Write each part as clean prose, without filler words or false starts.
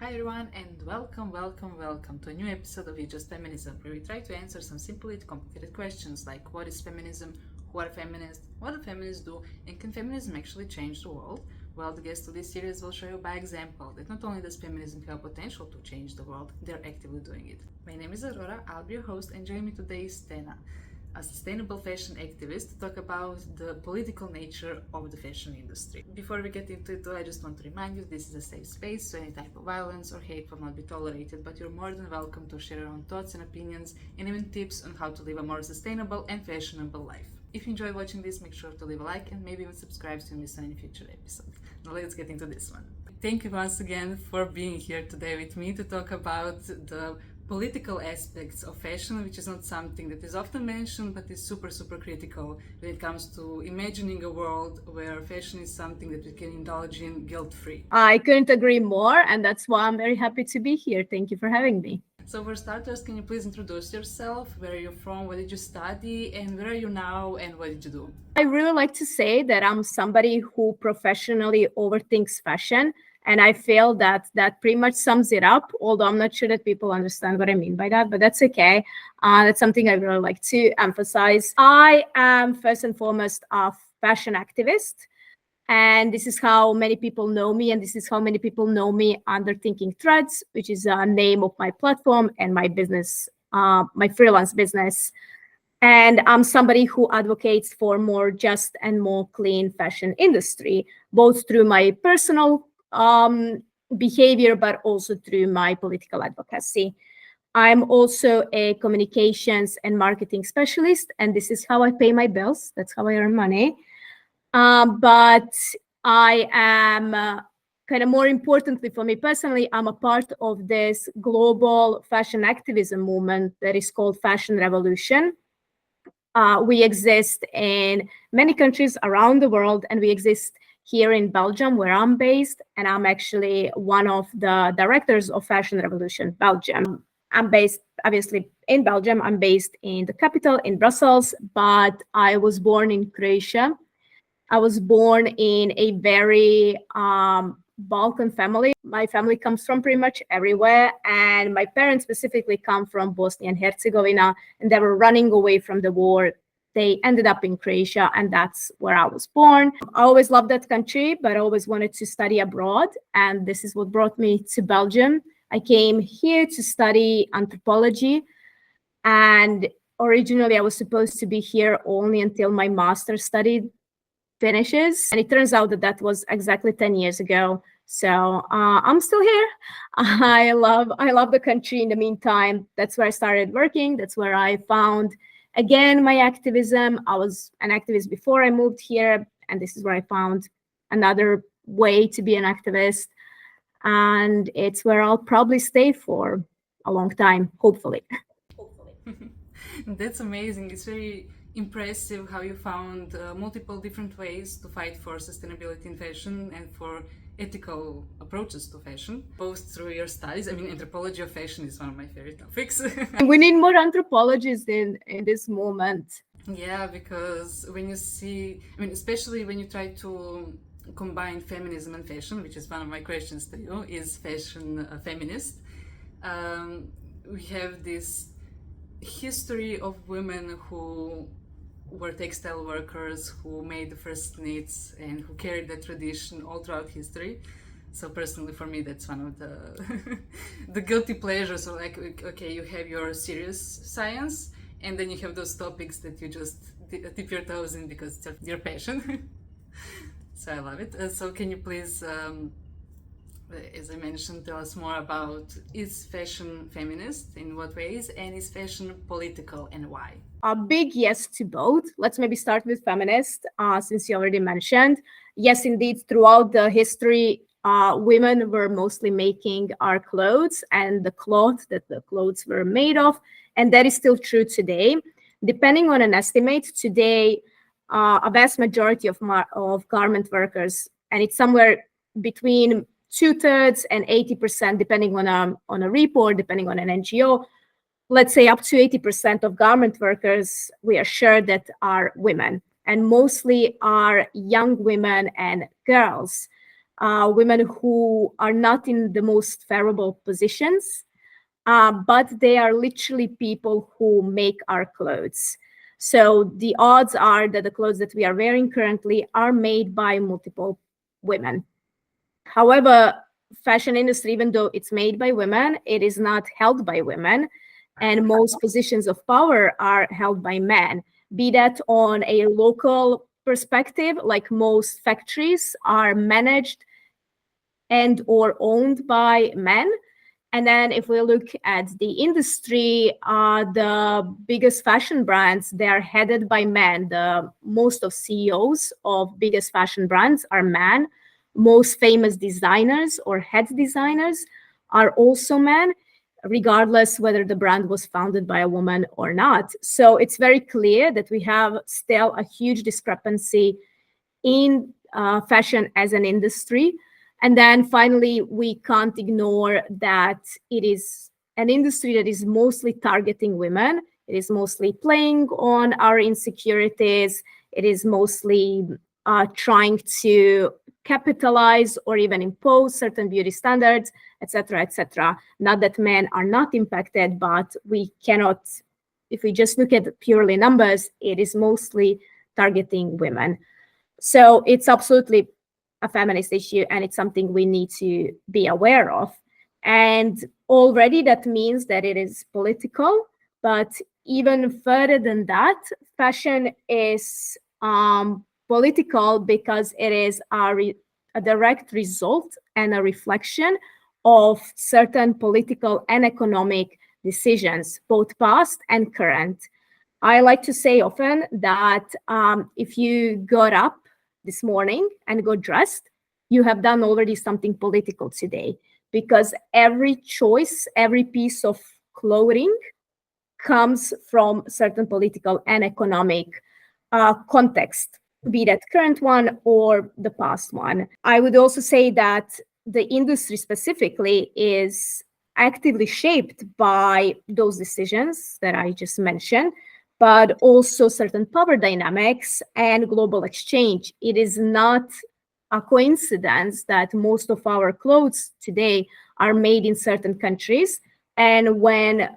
Hi everyone, and welcome to a new episode of Just Feminism, where we try to answer some simple yet complicated questions like what is feminism, who are feminists, what do feminists do, and can feminism actually change the world? Well, the guests of this series will show you by example that not only does feminism have potential to change the world, they're actively doing it. My name is Aurora, I'll be your host, and joining me today is Tena, a sustainable fashion activist, to talk about the political nature of the fashion industry. Before we get into it, though, I just want to remind you this is a safe space, so any type of violence or hate will not be tolerated, but you're more than welcome to share your own thoughts and opinions and even tips on how to live a more sustainable and fashionable life. If you enjoy watching this, make sure to leave a like and maybe even subscribe so you miss any future episode. Now let's get into this one. Thank you once again for being here today with me to talk about the political aspects of fashion, which is not something that is often mentioned, but is super critical when it comes to imagining a world where fashion is something that we can indulge in guilt-free. I couldn't agree more, and that's why I'm very happy to be here. Thank you for having me. So for starters, can you please introduce yourself? Where are you from? What did you study? And where are you now? And what did you do? I really like to say that I'm somebody who professionally overthinks fashion. And I feel that pretty much sums it up, although I'm not sure that people understand what I mean by that, but that's okay. That's something I really like to emphasize. I am first and foremost a fashion activist. And this is how many people know me. And this is how many people know me under Thinking Threads, which is a name of my platform and my business, my freelance business. And I'm somebody who advocates for more just and more clean fashion industry, both through my personal behavior, but also through my political advocacy. I'm also a communications and marketing specialist, and this is how I pay my bills. That's how I earn money. But I am kind of more importantly for me personally, I'm a part of this global fashion activism movement that is called Fashion Revolution. We exist in many countries around the world, and we exist here in Belgium, where I'm based, and I'm actually one of the directors of Fashion Revolution Belgium. I'm based, obviously, in Belgium. I'm based in the capital, in Brussels, but I was born in Croatia. I was born in a very Balkan family. My family comes from pretty much everywhere, and my parents specifically come from Bosnia and Herzegovina, and they were running away from the war. They ended up in Croatia, and that's where I was born. I always loved that country, but I always wanted to study abroad, and this is what brought me to Belgium. I came here to study anthropology, and originally I was supposed to be here only until my master's study finishes, and it turns out that was exactly 10 years ago. So I'm still here. I love the country. In the meantime, that's where I started working. That's where I found, again, my activism. I was an activist before I moved here, and this is where I found another way to be an activist. And it's where I'll probably stay for a long time, hopefully. That's amazing. It's very impressive how you found multiple different ways to fight for sustainability in fashion and for ethical approaches to fashion, both through your studies. I mean, anthropology of fashion is one of my favorite topics. We need more anthropologists in this moment. Yeah, because when you see, I mean, especially when you try to combine feminism and fashion, which is one of my questions to you, is fashion a feminist? We have this history of women who were textile workers, who made the first knits and who carried that tradition all throughout history. So personally for me, that's one of the the guilty pleasures. So like, okay, you have your serious science, and then you have those topics that you just dip your toes in because it's your passion. So I love it. So can you please, as I mentioned, tell us more about, is fashion feminist, in what ways, and is fashion political, and why? A big yes to both. Let's maybe start with feminist, since you already mentioned. Yes, indeed, throughout the history, women were mostly making our clothes and the cloth that the clothes were made of, and that is still true today. Depending on an estimate, today, a vast majority of garment workers, and it's somewhere between 2/3 and 80%, depending on a report, depending on an NGO, let's say up to 80% of garment workers, we are sure that are women, and mostly are young women and girls. women who are not in the most favorable positions, but they are literally people who make our clothes. So the odds are that the clothes that we are wearing currently are made by multiple women. However, fashion industry, even though it's made by women, it is not held by women, and most positions of power are held by men. Be that on a local perspective, like most factories are managed and or owned by men. And then if we look at the industry, the biggest fashion brands, they are headed by men. The most of CEOs of biggest fashion brands are men. Most famous designers or head designers are also men, regardless whether the brand was founded by a woman or not. So it's very clear that we have still a huge discrepancy in fashion as an industry. And then finally, we can't ignore that it is an industry that is mostly targeting women. It is mostly playing on our insecurities. It is mostly trying to capitalize or even impose certain beauty standards, etc., etc. Not that men are not impacted, but we cannot, if we just look at purely numbers, it is mostly targeting women. So it's absolutely a feminist issue, and it's something we need to be aware of. And already that means that it is political, but even further than that, fashion is political because it is a direct result and a reflection of certain political and economic decisions, both past and current. I like to say often that if you got up this morning and got dressed, you have done already something political today, because every choice, every piece of clothing comes from certain political and economic context, be that current one or the past one. I would also say that the industry specifically is actively shaped by those decisions that I just mentioned, but also certain power dynamics and global exchange. It is not a coincidence that most of our clothes today are made in certain countries. And when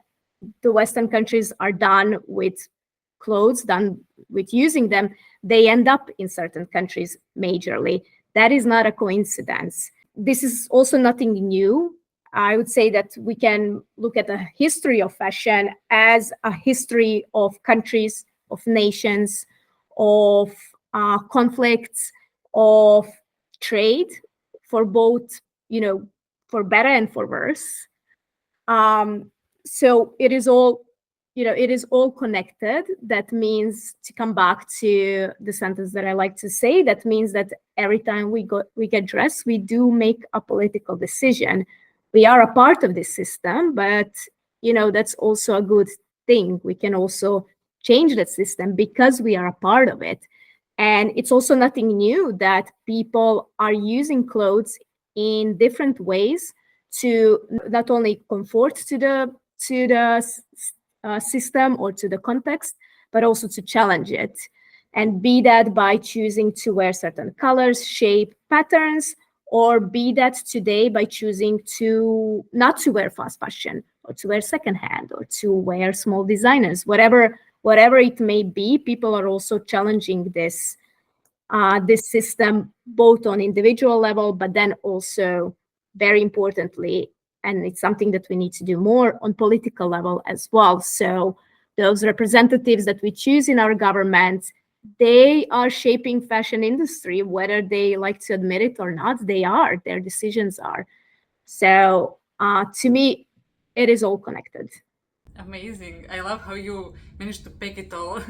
the Western countries are done with clothes, done with using them, they end up in certain countries majorly. That is not a coincidence. This is also nothing new. I would say that we can look at the history of fashion as a history of countries, of nations, of conflicts, of trade, for both, for better and for worse. So it is all, it is all connected. That means, to come back to the sentence that I like to say, that means that every time we get dressed, we do make a political decision. We are a part of this system, but that's also a good thing. We can also change that system because we are a part of it. And it's also nothing new that people are using clothes in different ways to not only conform to the system or to the context, but also to challenge it. And be that by choosing to wear certain colors, shape, patterns, or be that today by choosing to not to wear fast fashion, or to wear secondhand, or to wear small designers, whatever it may be. People are also challenging this system, both on individual level, but then also, very importantly, and it's something that we need to do more, on political level as well. So those representatives that we choose in our government, they are shaping fashion industry, whether they like to admit it or not. They are. Their decisions are. So to me, it is all connected. Amazing. I love how you managed to pack it all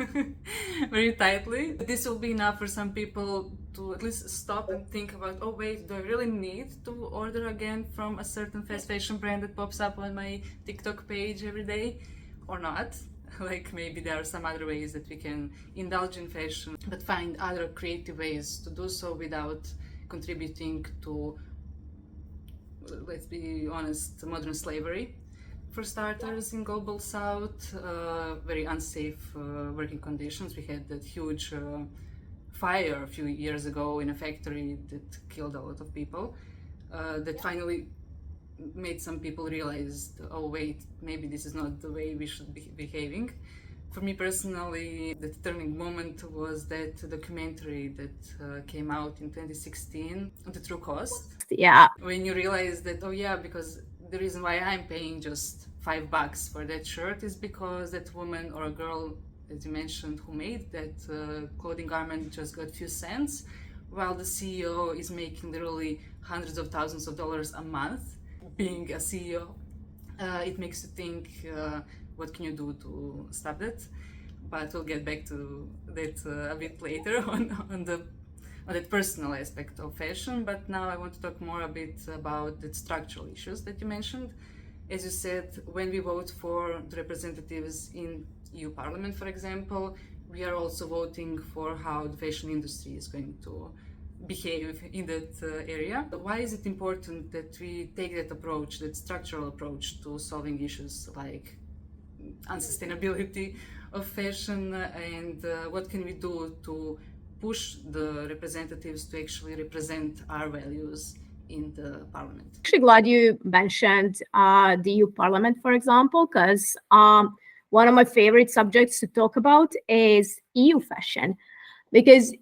very tightly. This will be enough for some people to at least stop and think about, oh wait, do I really need to order again from a certain fast fashion brand that pops up on my TikTok page every day, or not? Like, maybe there are some other ways that we can indulge in fashion, but find other creative ways to do so without contributing to, let's be honest, modern slavery. For starters, in Global South, very unsafe working conditions. We had that huge fire a few years ago in a factory that killed a lot of people, that finally made some people realize, oh wait, maybe this is not the way we should be behaving. For me personally, the turning moment was that documentary that came out in 2016, The True Cost. Yeah. When you realize that, oh yeah, because the reason why I'm paying just $5 for that shirt is because that woman or a girl, as you mentioned, who made that clothing garment just got a few cents, while the CEO is making literally hundreds of thousands of dollars a month being a CEO. It makes you think, what can you do to stop that? But we'll get back to that a bit later on that personal aspect of fashion. But now I want to talk more a bit about the structural issues that you mentioned. As you said, when we vote for the representatives in EU Parliament, for example, we are also voting for how the fashion industry is going to behave in that area. Why is it important that we take that approach, that structural approach to solving issues like unsustainability of fashion, and what can we do to push the representatives to actually represent our values in the parliament? Actually glad you mentioned the EU Parliament, for example, because one of my favorite subjects to talk about is EU fashion. Because,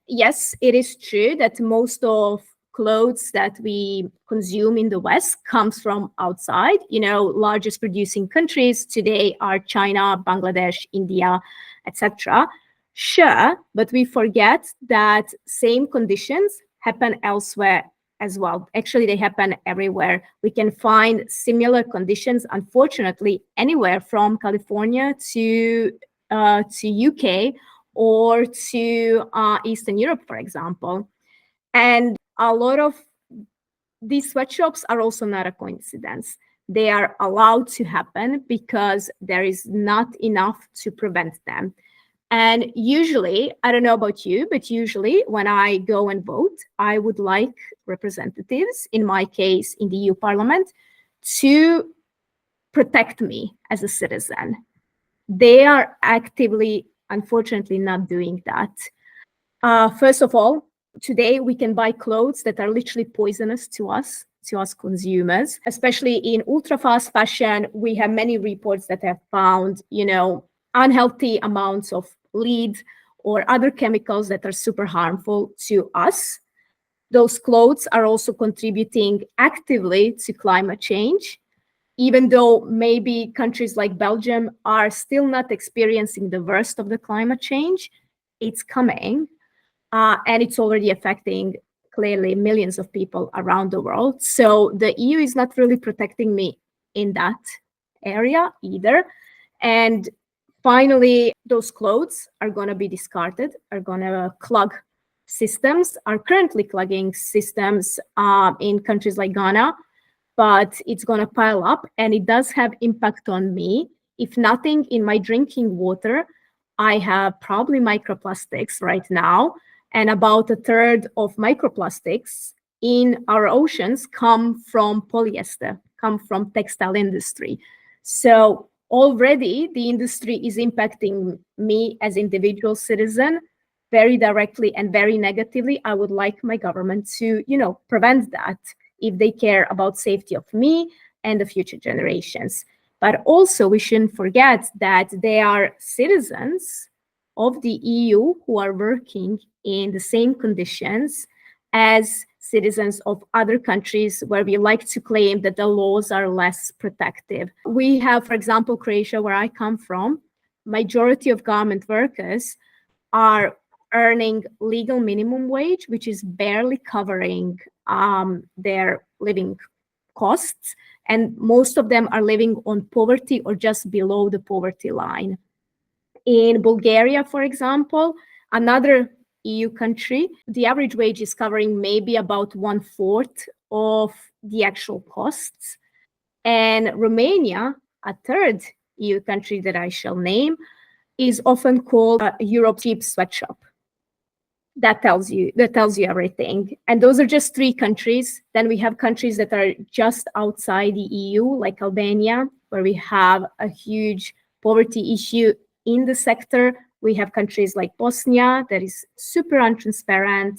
yes, it is true that most of clothes that we consume in the West comes from outside. Largest producing countries today are China, Bangladesh, India, etc. Sure, but we forget that same conditions happen elsewhere as well. Actually, they happen everywhere. We can find similar conditions, unfortunately, anywhere from California to UK or to Eastern Europe, for example. And a lot of these sweatshops are also not a coincidence. They are allowed to happen because there is not enough to prevent them. And usually, I don't know about you, but usually when I go and vote, I would like representatives, in my case, in the EU Parliament, to protect me as a citizen. They are actively, unfortunately, not doing that. First of all, today we can buy clothes that are literally poisonous to us consumers. Especially in ultra fast fashion, we have many reports that have found, unhealthy amounts of lead or other chemicals that are super harmful to us. Those clothes are also contributing actively to climate change, even though maybe countries like Belgium are still not experiencing the worst of the climate change. It's coming, and it's already affecting clearly millions of people around the world. So the EU is not really protecting me in that area either. And finally, those clothes are going to be discarded, are going to clog systems, are currently clogging systems in countries like Ghana, but it's going to pile up, and it does have impact on me. If nothing, in my drinking water, I have probably microplastics right now, and about a third of microplastics in our oceans come from polyester, come from textile industry. So already the industry is impacting me as individual citizen very directly and very negatively. I would like my government to, prevent that if they care about safety of me and the future generations. But also we shouldn't forget that they are citizens of the EU who are working in the same conditions as citizens of other countries where we like to claim that the laws are less protective. We have, for example, Croatia, where I come from, majority of garment workers are earning legal minimum wage, which is barely covering their living costs. And most of them are living on poverty or just below the poverty line. In Bulgaria, for example, another EU country, the average wage is covering maybe about 1/4 of the actual costs. And Romania, a third EU country that I shall name, is often called Europe's cheap sweatshop. That tells you everything. And those are just 3 countries. Then we have countries that are just outside the EU, like Albania, where we have a huge poverty issue in the sector, We have countries like Bosnia that is super untransparent,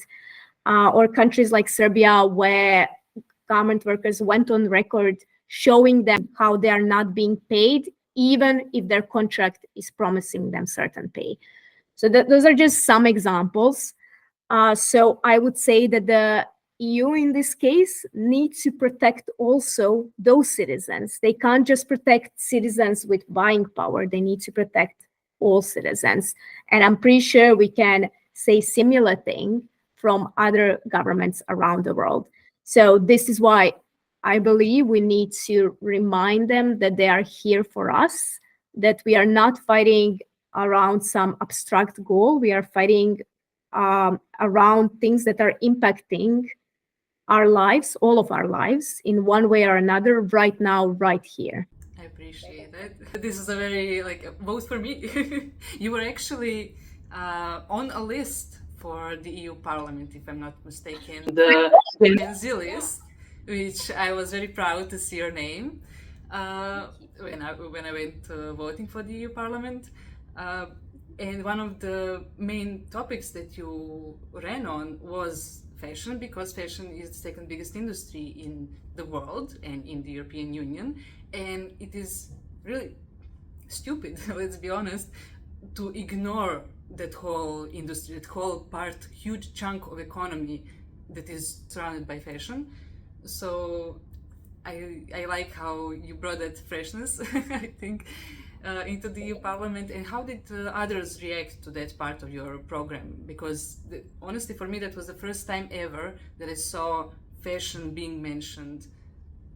or countries like Serbia where garment workers went on record showing them how they are not being paid, even if their contract is promising them certain pay. So those are just some examples. So I would say that the EU in this case needs to protect also those citizens. They can't just protect citizens with buying power. They need to protect all citizens. And I'm pretty sure we can say similar thing from other governments around the world. So this is why I believe we need to remind them that they are here for us, that we are not fighting around some abstract goal. We are fighting around things that are impacting our lives, all of our lives, in one way or another, right now, right here. I appreciate that. This is a very, like, vote for me. You were actually on a list for the EU Parliament, if I'm not mistaken, the Gen Z list, which I was very proud to see your name when I went voting for the EU Parliament. And one of the main topics that you ran on was fashion, because fashion is the second biggest industry in the world and in the European Union. And it is really stupid, let's be honest, to ignore that whole industry, that whole part, huge chunk of economy that is surrounded by fashion. So I like how you brought that freshness, I think, into the EU Parliament. And how did others react to that part of your program? Because honestly, for me, that was the first time ever that I saw fashion being mentioned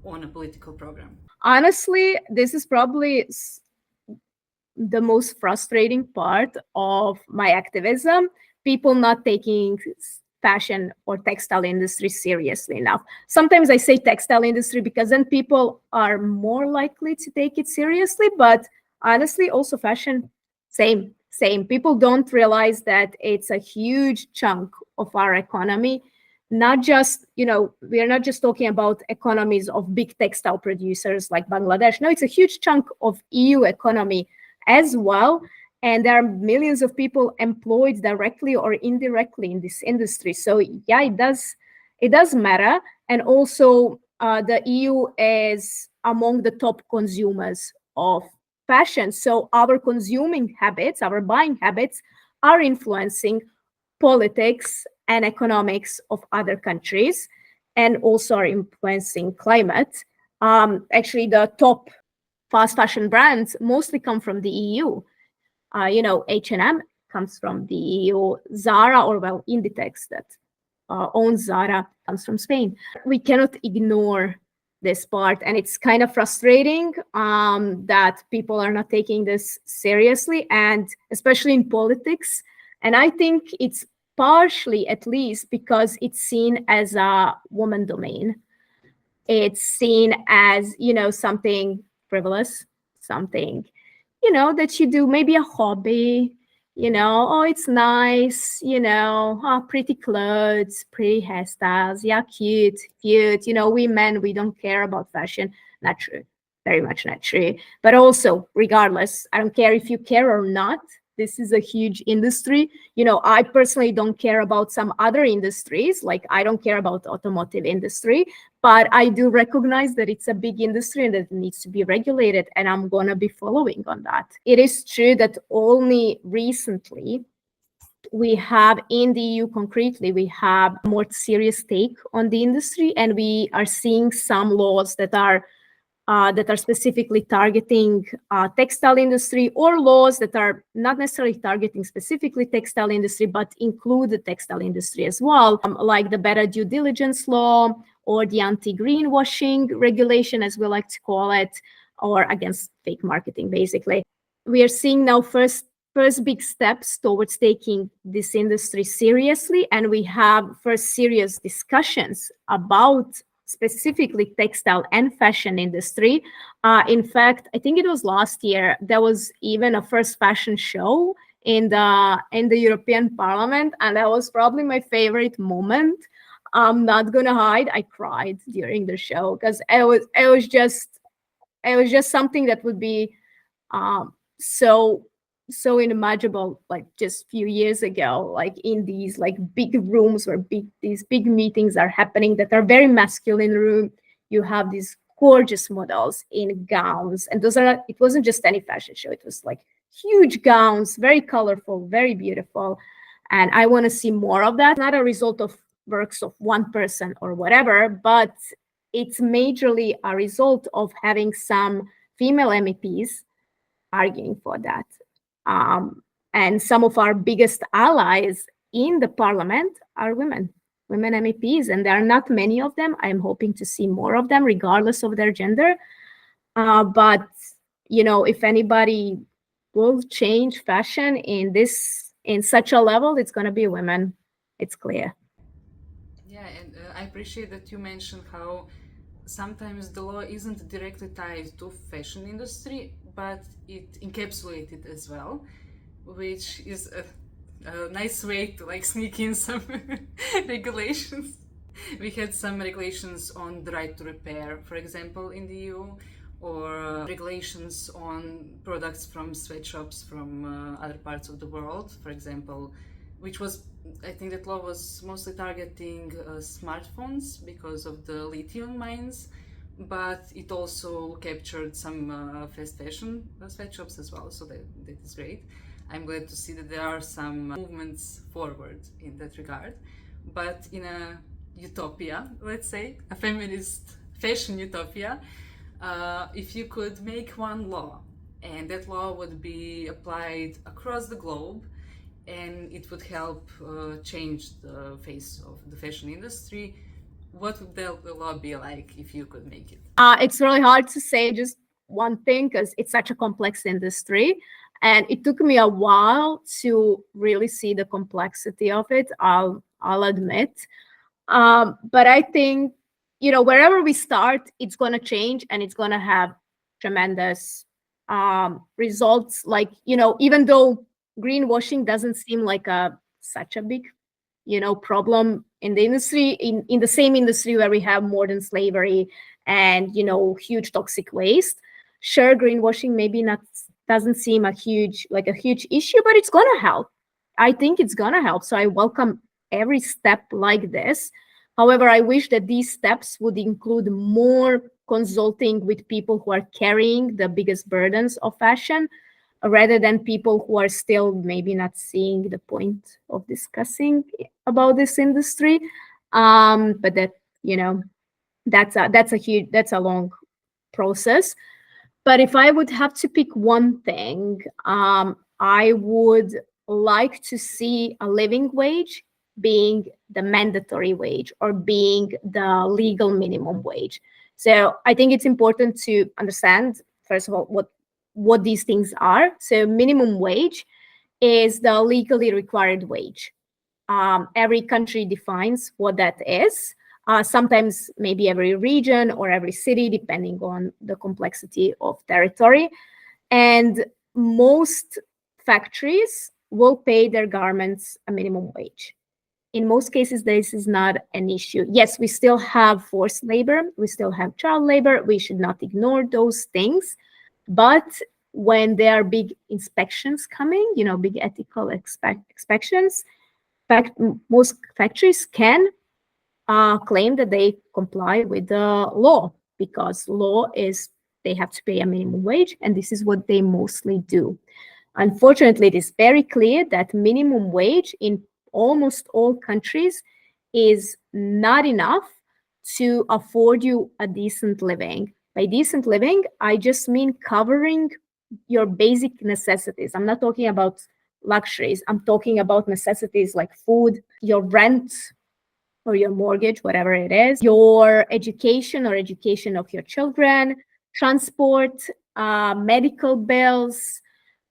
on a political program. Honestly, this is probably the most frustrating part of my activism. People not taking fashion or textile industry seriously enough. Sometimes I say textile industry because then people are more likely to take it seriously, but honestly, also fashion, same. People don't realize that it's a huge chunk of our economy. Not just, we are not just talking about economies of big textile producers like Bangladesh. No, it's a huge chunk of EU economy as well. And there are millions of people employed directly or indirectly in this industry. So yeah, it does matter. And also the EU is among the top consumers of fashion. So our consuming habits, our buying habits are influencing politics and economics of other countries, and also are influencing climate. Actually, the top fast fashion brands mostly come from the EU. H&M comes from the EU. Zara, or well, Inditex that owns Zara, comes from Spain. We cannot ignore this part, and it's kind of frustrating that people are not taking this seriously, and especially in politics. And I think it's partially, at least, because it's seen as a woman domain. It's seen as, something frivolous, something, that you do, maybe a hobby, oh, it's nice, pretty clothes, pretty hairstyles, yeah, cute. We men, we don't care about fashion. Not true. Very much not true. But also, regardless, I don't care if you care or not. This is a huge industry. I personally don't care about some other industries, like I don't care about the automotive industry, but I do recognize that it's a big industry and that it needs to be regulated, and I'm going to be following on that. It is true that only recently we have in the EU concretely, we have a more serious take on the industry, and we are seeing some laws that are specifically targeting textile industry, or laws that are not necessarily targeting specifically textile industry, but include the textile industry as well, like the better due diligence law, or the anti-greenwashing regulation, as we like to call it, or against fake marketing, basically. We are seeing now first big steps towards taking this industry seriously, and we have first serious discussions about specifically textile and fashion industry. In fact, I think it was last year, there was even a first fashion show in the European Parliament, and that was probably my favorite moment. I'm not gonna hide, I cried during the show, because it was just something that would be so so unimaginable, like just few years ago, like in these like big rooms where these big meetings are happening that are very masculine room. You have these gorgeous models in gowns, and it wasn't just any fashion show, it was like huge gowns, very colorful, very beautiful. And I want to see more of that, not a result of works of one person or whatever, but it's majorly a result of having some female MEPs arguing for that. And some of our biggest allies in the parliament are women MEPs, and there are not many of them. I'm hoping to see more of them, regardless of their gender. But if anybody will change fashion in such a level, it's going to be women. It's clear. Yeah, and I appreciate that you mentioned how sometimes the law isn't directly tied to fashion industry, but it encapsulates it as well, which is a nice way to like sneak in some regulations. We had some regulations on the right to repair, for example, in the EU, or regulations on products from sweatshops from other parts of the world, for example, which was, I think that law was mostly targeting smartphones because of the lithium mines, but it also captured some fast fashion sweatshops as well, so that is great. I'm glad to see that there are some movements forward in that regard. But in a utopia, let's say, a feminist fashion utopia, if you could make one law, and that law would be applied across the globe, and it would help change the face of the fashion industry, what would the law be like if you could make it? It's really hard to say just one thing because it's such a complex industry. And it took me a while to really see the complexity of it, I'll admit. But I think, wherever we start, it's going to change and it's going to have tremendous results. Like, even though greenwashing doesn't seem like such a big, problem in the industry, in the same industry where we have modern slavery and, huge toxic waste. Sure, greenwashing maybe not doesn't seem a huge issue, but it's gonna help. I think it's gonna help. So I welcome every step like this. However, I wish that these steps would include more consulting with people who are carrying the biggest burdens of fashion, rather than people who are still maybe not seeing the point of discussing about this industry. But that, that's a long process. But if I would have to pick one thing, I would like to see a living wage being the mandatory wage or being the legal minimum wage. So I think it's important to understand, first of all, what these things are. So minimum wage is the legally required wage. Every country defines what that is. Sometimes maybe every region or every city, depending on the complexity of territory. And most factories will pay their garments a minimum wage. In most cases, this is not an issue. Yes, we still have forced labor. We still have child labor. We should not ignore those things. But when there are big inspections coming, big ethical inspections, most factories can claim that they comply with the law, because law is they have to pay a minimum wage, and this is what they mostly do. Unfortunately, it is very clear that minimum wage in almost all countries is not enough to afford you a decent living. By decent living, I just mean covering your basic necessities. I'm not talking about luxuries. I'm talking about necessities like food, your rent, or your mortgage, whatever it is, your education or education of your children, transport, medical bills,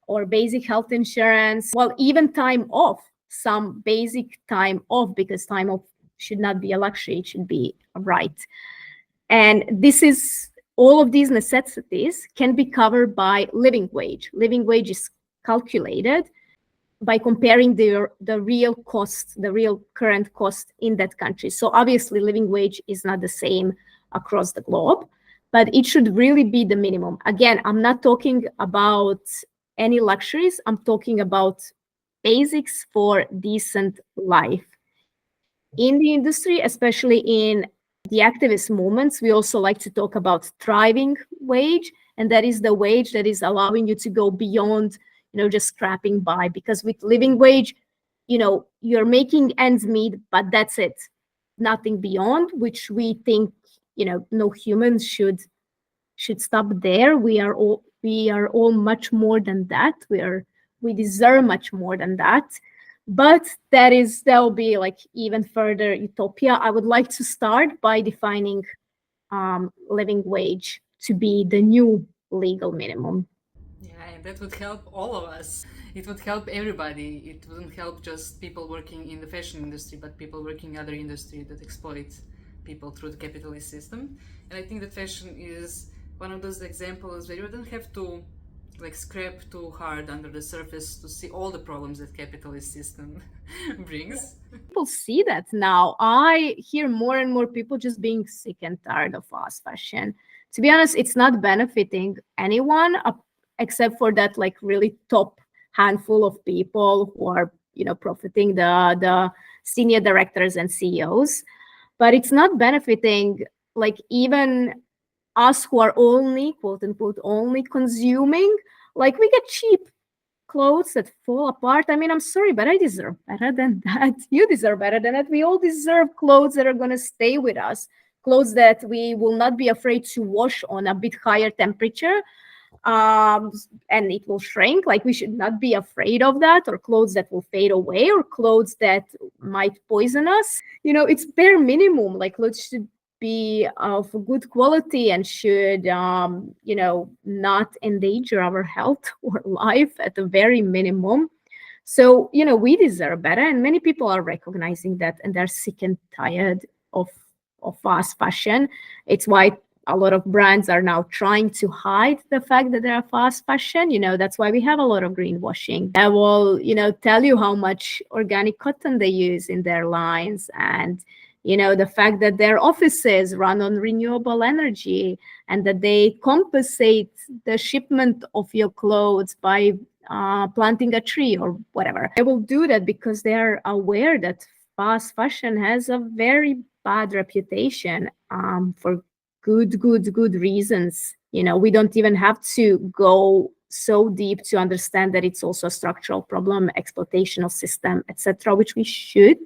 or basic health insurance, well, even time off, some basic time off, because time off should not be a luxury, it should be a right. And all of these necessities can be covered by living wage. Living wage is calculated by comparing the real cost, the real current cost in that country. So obviously living wage is not the same across the globe, but it should really be the minimum. Again, I'm not talking about any luxuries. I'm talking about basics for decent life. In the industry, especially in the activist movements, we also like to talk about thriving wage, and that is the wage that is allowing you to go beyond, just scrapping by. Because with living wage, you're making ends meet, but that's it, nothing beyond, which we think, no human should stop there. We are all much more than that. We deserve much more than that. But there'll be like even further utopia. I would like to start by defining living wage to be the new legal minimum. Yeah, and that would help all of us. It would help everybody. It wouldn't help just people working in the fashion industry, but people working in other industry that exploit people through the capitalist system. And I think that fashion is one of those examples where you don't have to like scrape too hard under the surface to see all the problems that capitalist system brings. People see that now. I hear more and more people just being sick and tired of fast fashion. To be honest, it's not benefiting anyone except for that like really top handful of people who are profiting, the senior directors and CEOs. But it's not benefiting like even us who are only, quote unquote, only consuming. Like we get cheap clothes that fall apart. I mean, I'm sorry, but I deserve better than that. You deserve better than that. We all deserve clothes that are going to stay with us, clothes that we will not be afraid to wash on a bit higher temperature, and it will shrink. Like we should not be afraid of that, or clothes that will fade away, or clothes that might poison us. It's bare minimum. Like clothes should be of good quality and should not endanger our health or life at the very minimum. So we deserve better, and many people are recognizing that, and they're sick and tired of fast fashion. It's why a lot of brands are now trying to hide the fact that they're fast fashion. That's why we have a lot of greenwashing. They will tell you how much organic cotton they use in their lines, and the fact that their offices run on renewable energy, and that they compensate the shipment of your clothes by planting a tree or whatever. They will do that because they are aware that fast fashion has a very bad reputation for good reasons. We don't even have to go so deep to understand that it's also a structural problem, exploitational system, etc., which we should.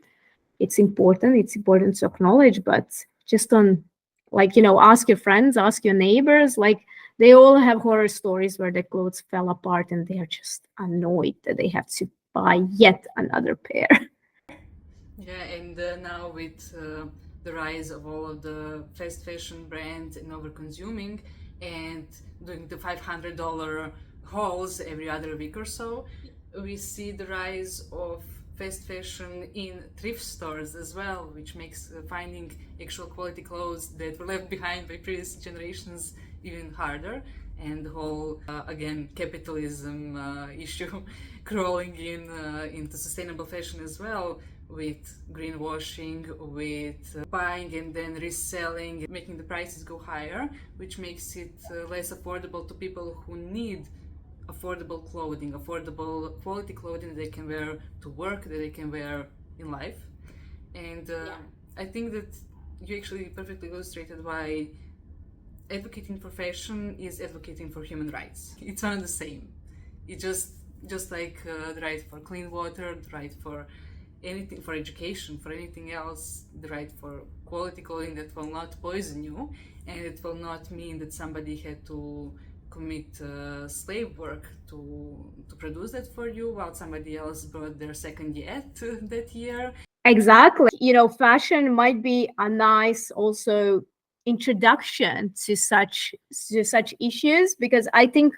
It's important to acknowledge, but just on ask your friends, ask your neighbors, like they all have horror stories where their clothes fell apart and they're just annoyed that they have to buy yet another pair. Yeah, and now with the rise of all of the fast fashion brands and over consuming and doing the $500 hauls every other week or so, we see the rise of fast fashion in thrift stores as well, which makes finding actual quality clothes that were left behind by previous generations even harder. And the whole, again, capitalism issue crawling in into sustainable fashion as well, with greenwashing, with buying and then reselling, making the prices go higher, which makes it less affordable to people who need affordable clothing, affordable quality clothing that they can wear to work, that they can wear in life. And I think that you actually perfectly illustrated why advocating for fashion is advocating for human rights. It's one and the same. It's just like the right for clean water, the right for anything, for education, for anything else, the right for quality clothing that will not poison you, and it will not mean that somebody had to commit slave work to produce that for you, while somebody else brought their second yet that year. Exactly. Fashion might be a nice also introduction to such issues, because I think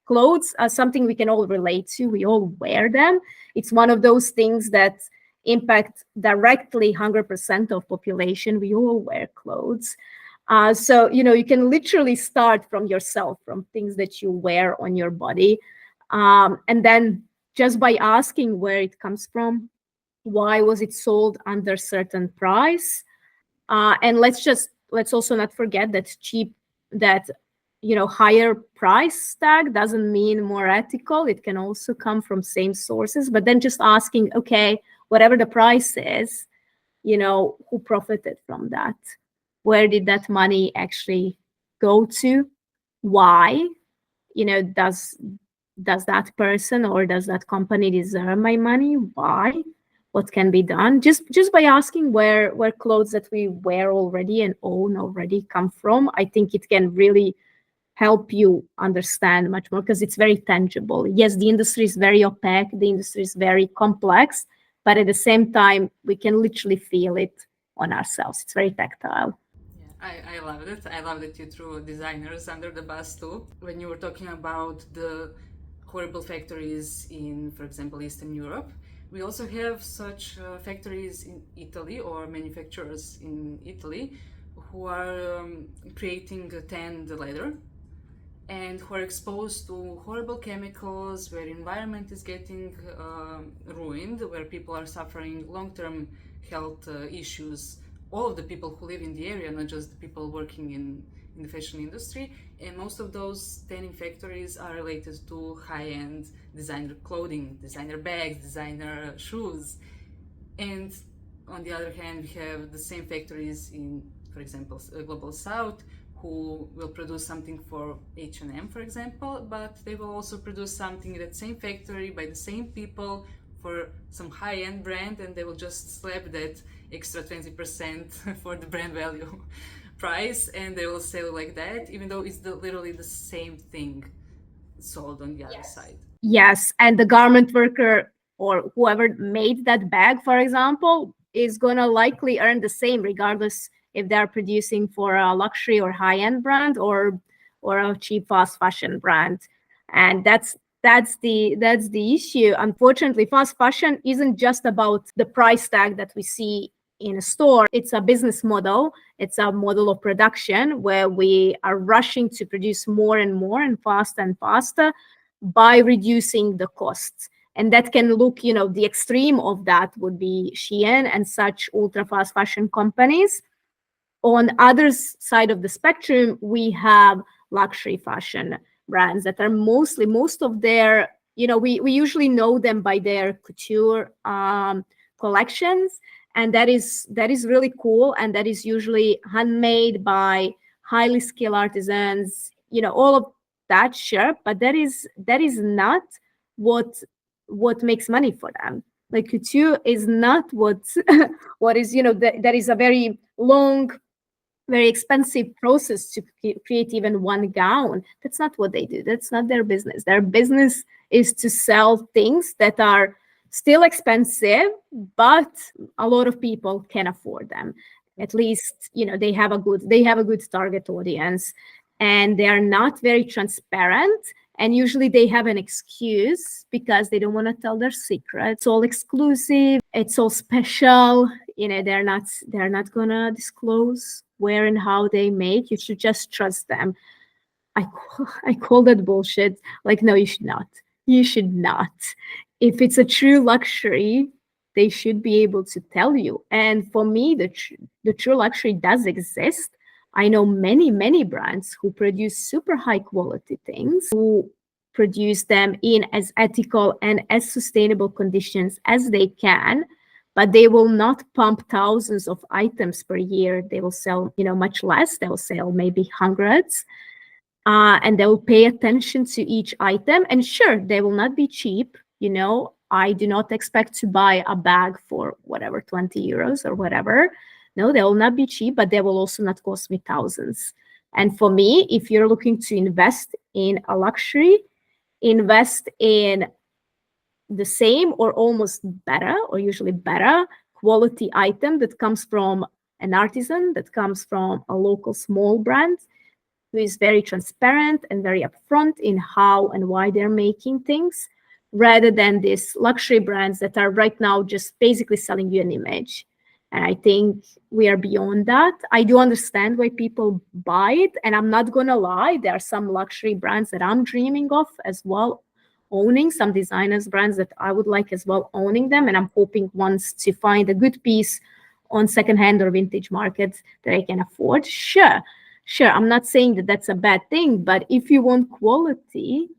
clothes are something we can all relate to. We all wear them. It's one of those things that impact directly 100% of population. We all wear clothes. So, you can literally start from yourself, from things that you wear on your body. And then just by asking where it comes from, why was it sold under certain price? And let's also not forget that higher price tag doesn't mean more ethical. It can also come from same sources, but then just asking, okay, whatever the price is, who profited from that? Where did that money actually go to? Why? Does that person or does that company deserve my money? Why? What can be done? Just by asking where clothes that we wear already and own already come from, I think it can really help you understand much more, because it's very tangible. Yes, the industry is very opaque, the industry is very complex, but at the same time, we can literally feel it on ourselves. It's very tactile. Yeah, I loved it. I love that you threw designers under the bus too. When you were talking about the horrible factories in, for example, Eastern Europe, we also have such factories in Italy, or manufacturers in Italy, who are creating tanned leather, and who are exposed to horrible chemicals, where environment is getting ruined, where people are suffering long-term health issues. All of the people who live in the area, not just the people working in the fashion industry. And most of those tanning factories are related to high-end designer clothing, designer bags, designer shoes. And on the other hand, we have the same factories in, for example, Global South, who will produce something for H&M, for example, but they will also produce something in that same factory by the same people for some high-end brand, and they will just slap that extra 20% for the brand value price, and they will sell like that, even though it's literally the same thing sold on the other side. Yes, and the garment worker or whoever made that bag, for example, is going to likely earn the same regardless if they're producing for a luxury or high-end brand or a cheap fast fashion brand. And that's the issue. Unfortunately, fast fashion isn't just about the price tag that we see in a store. It's a business model. It's a model of production where we are rushing to produce more and more and faster by reducing the costs. And that can look, the extreme of that would be Shein and such ultra fast fashion companies. On other side of the spectrum, we have luxury fashion brands that are most of their, we usually know them by their couture collections. And that is really cool. And that is usually handmade by highly skilled artisans, all of that, sure. But that is not what makes money for them. Like couture is not what is, that is a very long, very expensive process to create even one gown. That's not what they do. That's not their business. Their business is to sell things that are still expensive, but a lot of people can afford them. At least, they have a good target audience, and they are not very transparent. And usually they have an excuse because they don't want to tell their secret. It's all exclusive. It's all special. They're not gonna disclose where and how they make. You should just trust them. I call that bullshit. Like, no, you should not. You should not. If it's a true luxury, they should be able to tell you. And for me, the true luxury does exist. I know many brands who produce super high quality things, who produce them in as ethical and as sustainable conditions as they can, but they will not pump thousands of items per year. They will sell, much less. They will sell maybe hundreds. And they will pay attention to each item. And sure, they will not be cheap. I do not expect to buy a bag for whatever, 20 euros or whatever. No, they will not be cheap, but they will also not cost me thousands. And for me, if you're looking to invest in a luxury, invest in the same or almost better, or usually better quality item that comes from an artisan, that comes from a local small brand who is very transparent and very upfront in how and why they're making things, rather than these luxury brands that are right now just basically selling you an image. And I think we are beyond that. I do understand why people buy it. And I'm not going to lie, there are some luxury brands that I'm dreaming of as well, owning some designers brands that I would like as well, owning them. And I'm hoping once to find a good piece on secondhand or vintage markets that I can afford. Sure, Sure, I'm not saying that that's a bad thing, but if you want quality,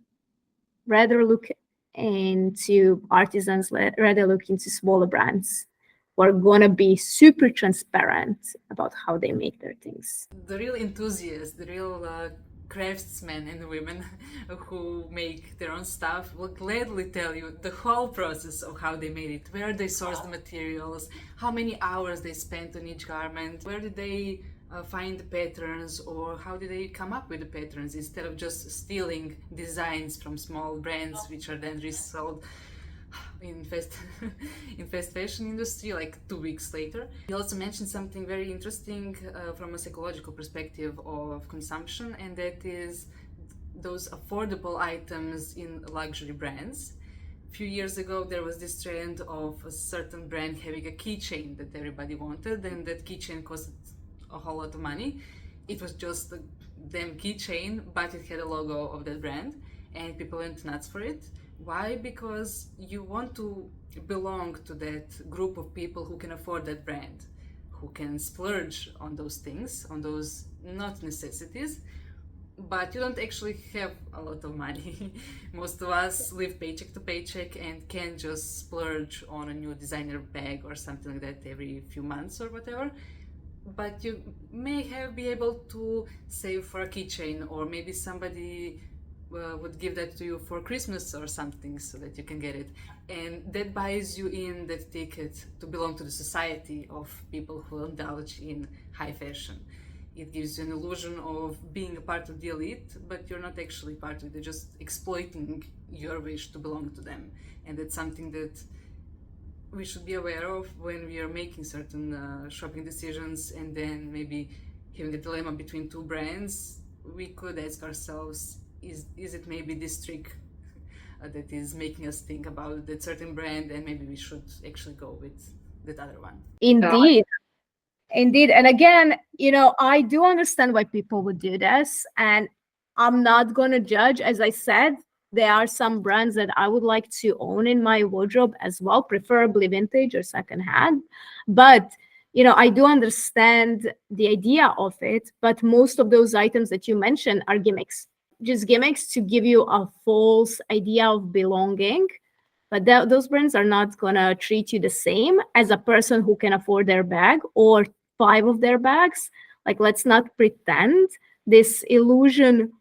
rather look into artisans, rather look into smaller brands who are going to be super transparent about how they make their things. The real enthusiasts, the real craftsmen and women who make their own stuff will gladly tell you the whole process of how they made it, where they sourced the materials, how many hours they spent on each garment, where did they find the patterns, or how did they come up with the patterns instead of just stealing designs from small brands which are then resold in fast fashion industry like 2 weeks later. You also mentioned something very interesting from a psychological perspective of consumption, and that is those affordable items in luxury brands. A few years ago there was this trend of a certain brand having a keychain that everybody wanted, and that keychain costed a whole lot of money. It was just a damn keychain, but it had a logo of that brand, and people went nuts for it. Why? Because you want to belong to that group of people who can afford that brand, who can splurge on those things, on those not necessities, but you don't actually have a lot of money. Most of us live paycheck to paycheck and can just splurge on a new designer bag or something like that every few months or whatever. But you may be able to save for a keychain, or maybe somebody would give that to you for Christmas or something so that you can get it. And that buys you in that ticket to belong to the society of people who indulge in high fashion. It gives you an illusion of being a part of the elite, but you're not actually part of it. They're just exploiting your wish to belong to them. And that's something that we should be aware of when we are making certain shopping decisions, and then maybe having a dilemma between two brands. We could ask ourselves, is it maybe this trick that is making us think about that certain brand, and maybe we should actually go with that other one? Indeed. Indeed. And again, I do understand why people would do this, and I'm not going to judge. As I said, there are some brands that I would like to own in my wardrobe as well, preferably vintage or secondhand. But, I do understand the idea of it, but most of those items that you mentioned are gimmicks. Just gimmicks to give you a false idea of belonging. But those brands are not going to treat you the same as a person who can afford their bag or 5 of their bags. Like, let's not pretend this illusion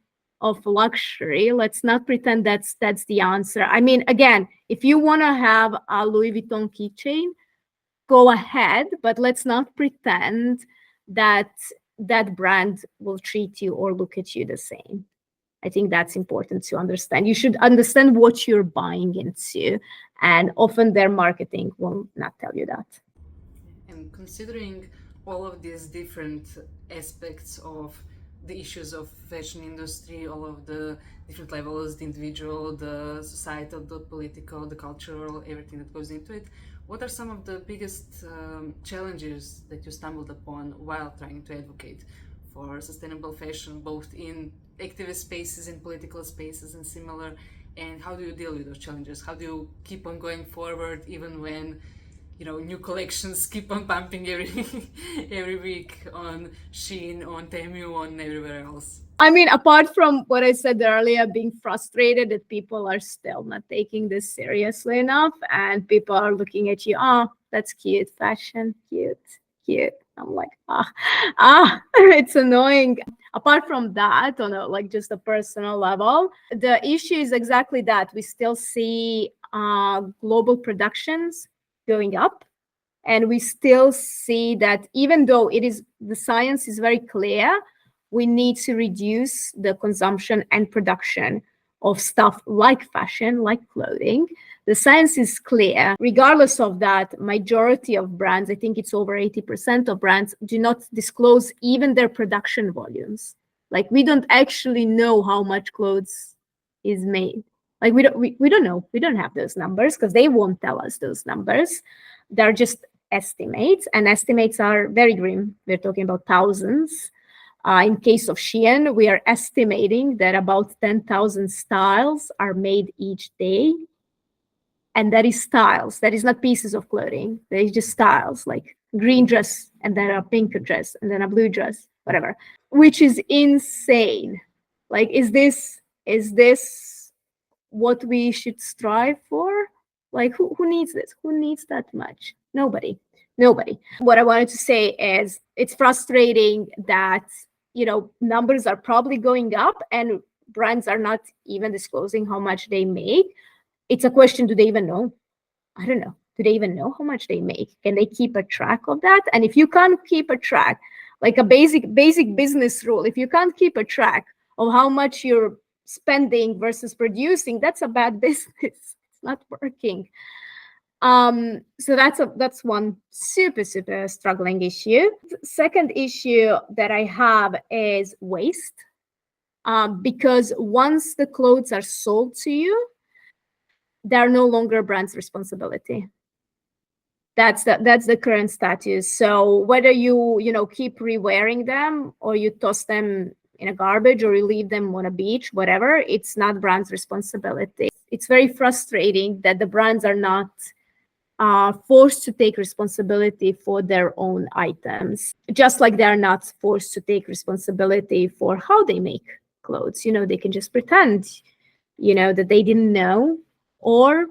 of luxury. Let's not pretend that's the answer. I mean, again, if you want to have a Louis Vuitton keychain, go ahead, but let's not pretend that that brand will treat you or look at you the same. I think that's important to understand. You should understand what you're buying into, and often their marketing will not tell you that. And considering all of these different aspects of the issues of fashion industry, all of the different levels, the individual, the societal, the political, the cultural, everything that goes into it, what are some of the biggest challenges that you stumbled upon while trying to advocate for sustainable fashion, both in activist spaces, in political spaces and similar, and how do you deal with those challenges? How do you keep on going forward even when new collections keep on pumping every week on Shein, on Temu, on everywhere else? I mean, apart from what I said earlier, being frustrated that people are still not taking this seriously enough, and people are looking at you, that's cute, fashion, cute. I'm like, it's annoying. Apart from that, on just a personal level, the issue is exactly that. We still see global productions going up, and we still see that even though the science is very clear, we need to reduce the consumption and production of stuff like fashion, like clothing. The science is clear. Regardless of that, majority of brands, I think it's over 80% of brands, do not disclose even their production volumes. Like, we don't actually know how much clothes is made. Like, we don't know. We don't have those numbers because they won't tell us those numbers. They're just estimates, and estimates are very grim. We're talking about thousands. In case of Shein, we are estimating that about 10,000 styles are made each day. And that is styles. That is not pieces of clothing. That is just styles, like green dress, and then a pink dress, and then a blue dress. whatever, which is insane. Like, is this what we should strive for? Like, who needs this? Who needs that much? Nobody. What I wanted to say is it's frustrating that, numbers are probably going up and brands are not even disclosing how much they make. It's a question, do they even know? I don't know. Do they even know how much they make? Can they keep a track of that? And if you can't keep a track, like a basic business rule, if you can't keep a track of how much you're spending versus producing, that's a bad business. It's not working. So that's one super struggling issue. Second issue that I have is waste. Because once the clothes are sold to you, they're no longer a brand's responsibility. That's the current status. So whether you keep re-wearing them or you toss them in a garbage or you leave them on a beach, whatever, it's not brand's responsibility. It's very frustrating that the brands are not forced to take responsibility for their own items, just like they're not forced to take responsibility for how they make clothes. They can just pretend, that they didn't know, or,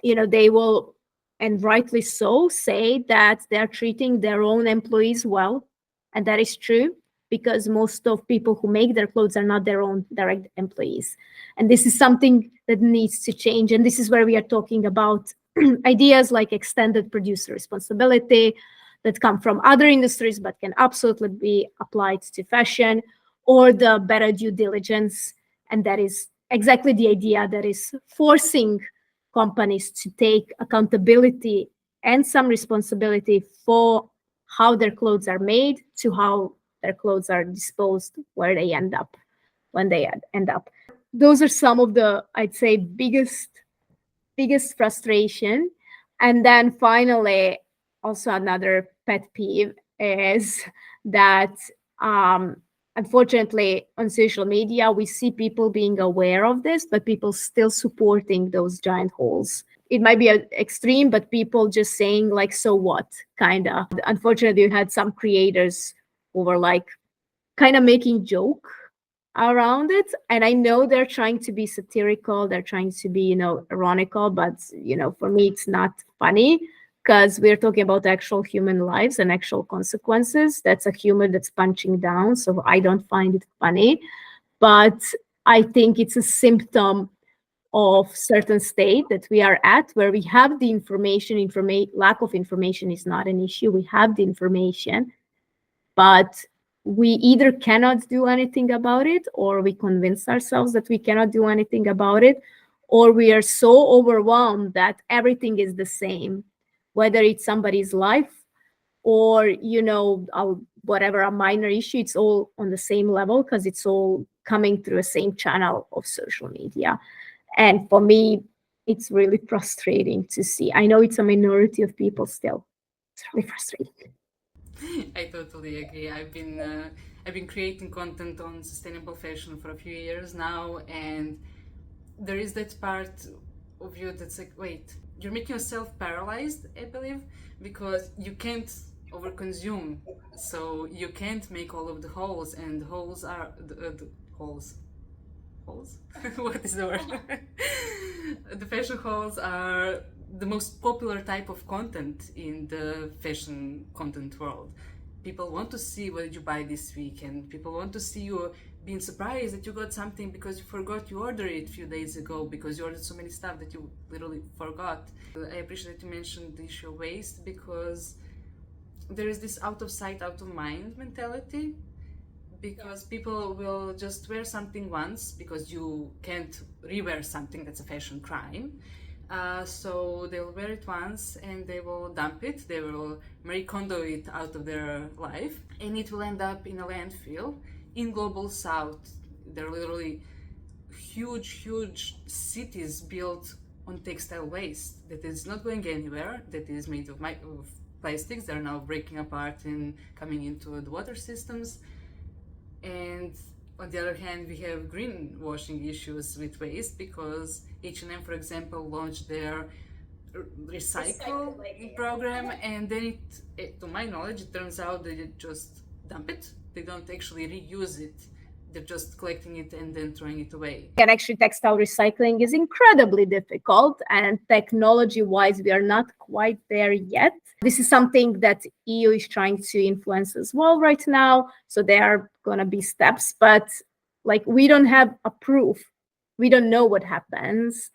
they will, and rightly so, say that they're treating their own employees well. And that is true, because most of people who make their clothes are not their own direct employees. And this is something that needs to change. And this is where we are talking about ideas like extended producer responsibility that come from other industries but can absolutely be applied to fashion, or the better due diligence. And that is exactly the idea that is forcing companies to take accountability and some responsibility for how their clothes are made, to how their clothes are disposed, where they end up, when they end up. Those are some of the, I'd say, biggest frustration. And then finally, also another pet peeve is that unfortunately on social media we see people being aware of this, but people still supporting those giant holes. It might be an extreme, but people just saying like, so what, kind of. Unfortunately, you had some creators who were like kind of making joke around it, and I know they're trying to be satirical, they're trying to be ironical, but for me it's not funny, because we're talking about actual human lives and actual consequences. That's a human that's punching down, so I don't find it funny. But I think it's a symptom of certain state that we are at, where we have the information. Lack of information is not an issue. We have the information, but we either cannot do anything about it, or we convince ourselves that we cannot do anything about it, or we are so overwhelmed that everything is the same, whether it's somebody's life or whatever, a minor issue. It's all on the same level, because it's all coming through the same channel of social media. And for me, it's really frustrating to see. I know it's a minority of people still. It's really frustrating. I totally agree. I've been creating content on sustainable fashion for a few years now, and there is that part of you that's like, wait, you're making yourself paralyzed, I believe, because you can't overconsume, so you can't make all of the holes, and the holes are the holes. What is the word? The fashion hauls are the most popular type of content in the fashion content world. People want to see what did you buy this week, and people want to see you being surprised that you got something because you forgot you ordered it a few days ago, because you ordered so many stuff that you literally forgot. I appreciate that you mentioned the issue of waste, because there is this out of sight, out of mind mentality. Because people will just wear something once, because you can't rewear something, that's a fashion crime. So they'll wear it once and they will dump it, they will Marie Kondo it out of their life, and it will end up in a landfill. In Global South, there are literally huge cities built on textile waste that is not going anywhere, that is made of plastics that are now breaking apart and coming into the water systems. And on the other hand, we have greenwashing issues with waste, because H&M, for example, launched their recycle program, and then to my knowledge, it turns out that they just dump it. They don't actually reuse it. They're just collecting it and then throwing it away. And actually, textile recycling is incredibly difficult, and technology-wise, we are not quite there yet. This is something that EU is trying to influence as well right now. So there are going to be steps, but like we don't have a proof. We don't know what happens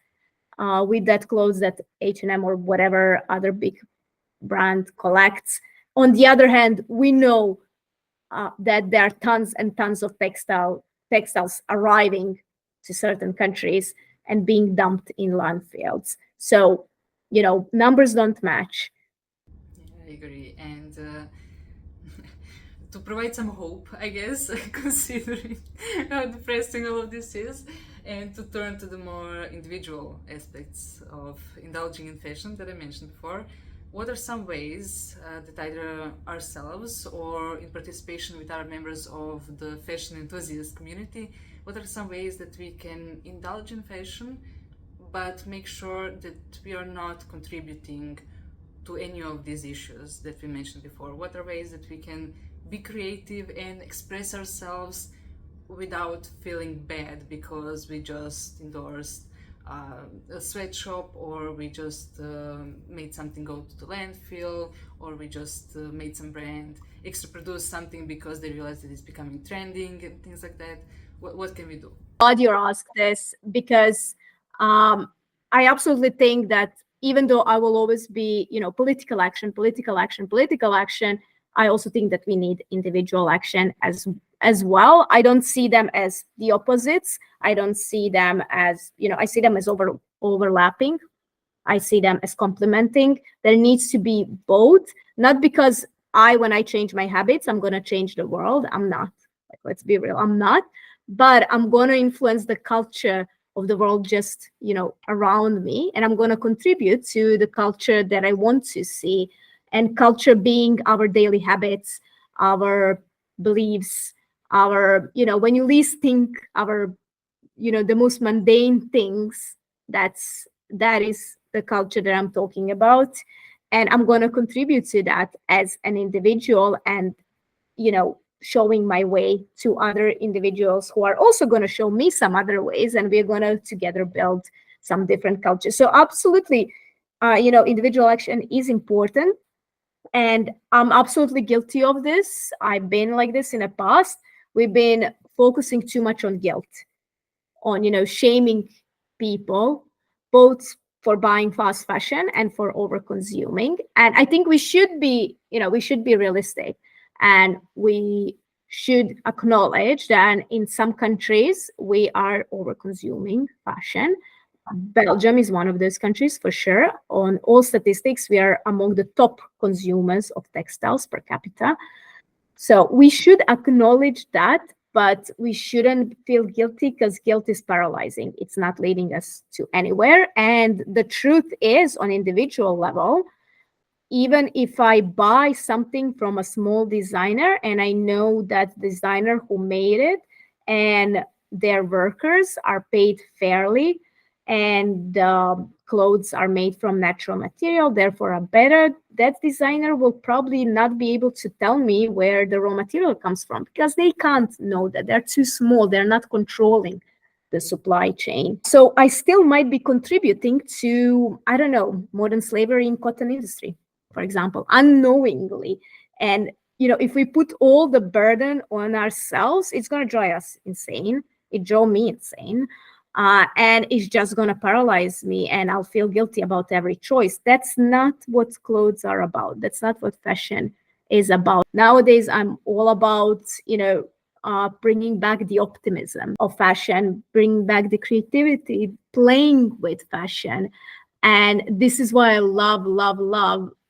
with that clothes that H&M or whatever other big brand collects. On the other hand, we know that there are tons and tons of textiles arriving to certain countries and being dumped in landfills. So, you know, numbers don't match. Yeah, I agree. And to provide some hope, I guess, considering how depressing all of this is, and to turn to the more individual aspects of indulging in fashion that I mentioned before, what are some ways that either ourselves or in participation with our members of the fashion enthusiast community, what are some ways that we can indulge in fashion but make sure that we are not contributing to any of these issues that we mentioned before? What are ways that we can be creative and express ourselves without feeling bad because we just endorsed a sweatshop, or we just made something go to the landfill, or we just made some brand extra produce something because they realized that it's becoming trending and things like that? What can we do? Glad you asked this, because I absolutely think that even though I will always be, you know, political action, I also think that we need individual action as well. I don't see them as the opposites. I don't see them as, you know, I see them as overlapping. I see them as complementing. There needs to be both, not because when I change my habits, I'm going to change the world. I'm not. Like, let's be real, I'm not. But I'm going to influence the culture of the world just, you know, around me. And I'm going to contribute to the culture that I want to see. And culture being our daily habits, our beliefs, our, you know, when you least think, our, you know, the most mundane things, that is the culture that I'm talking about. And I'm going to contribute to that as an individual, and, you know, showing my way to other individuals who are also going to show me some other ways, and we're going to together build some different cultures. So absolutely, you know, individual action is important. And I'm absolutely guilty of this. I've been like this in the past. We've been focusing too much on guilt, on, you know, shaming people, both for buying fast fashion and for over consuming. And I think we should be, you know, we should be realistic, and we should acknowledge that in some countries we are over consuming fashion. Belgium is one of those countries for sure. On all statistics, we are among the top consumers of textiles per capita. So we should acknowledge that, but we shouldn't feel guilty, because guilt is paralyzing. It's not leading us to anywhere. And the truth is, on individual level, even if I buy something from a small designer and I know that designer who made it and their workers are paid fairly, and clothes are made from natural material, therefore are better, that designer will probably not be able to tell me where the raw material comes from, because they can't know that. They're too small. They're not controlling the supply chain. So I still might be contributing to, I don't know, modern slavery in cotton industry, for example, unknowingly. And, you know, if we put all the burden on ourselves, it's going to drive us insane. It drove me insane. And it's just going to paralyze me, and I'll feel guilty about every choice. That's not what clothes are about. That's not what fashion is about. Nowadays, I'm all about, you know, bringing back the optimism of fashion, bringing back the creativity, playing with fashion. And this is why I love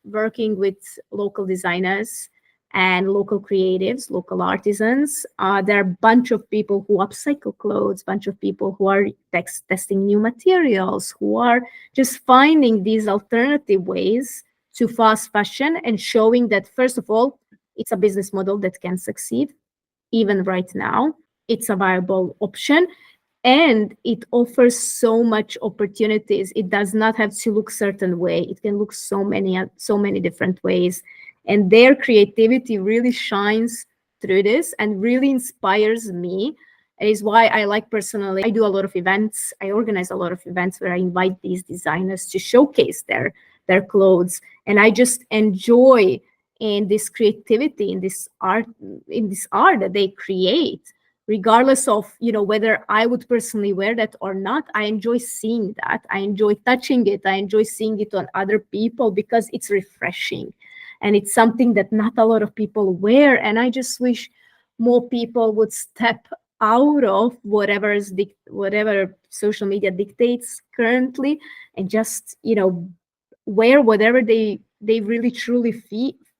working with local designers and local creatives, local artisans. There are a bunch of people who upcycle clothes, bunch of people who are testing new materials, who are just finding these alternative ways to fast fashion and showing that, first of all, it's a business model that can succeed. Even right now, it's a viable option. And it offers so much opportunities. It does not have to look certain way. It can look so many different ways. And their creativity really shines through this and really inspires me. It is why I like personally, I do a lot of events. I organize a lot of events where I invite these designers to showcase their clothes. And I just enjoy in this creativity, in this art that they create, regardless of, whether I would personally wear that or not. I enjoy seeing that. I enjoy touching it. I enjoy seeing it on other people because it's refreshing. And it's something that not a lot of people wear. And I just wish more people would step out of whatever social media dictates currently, and just wear whatever they really truly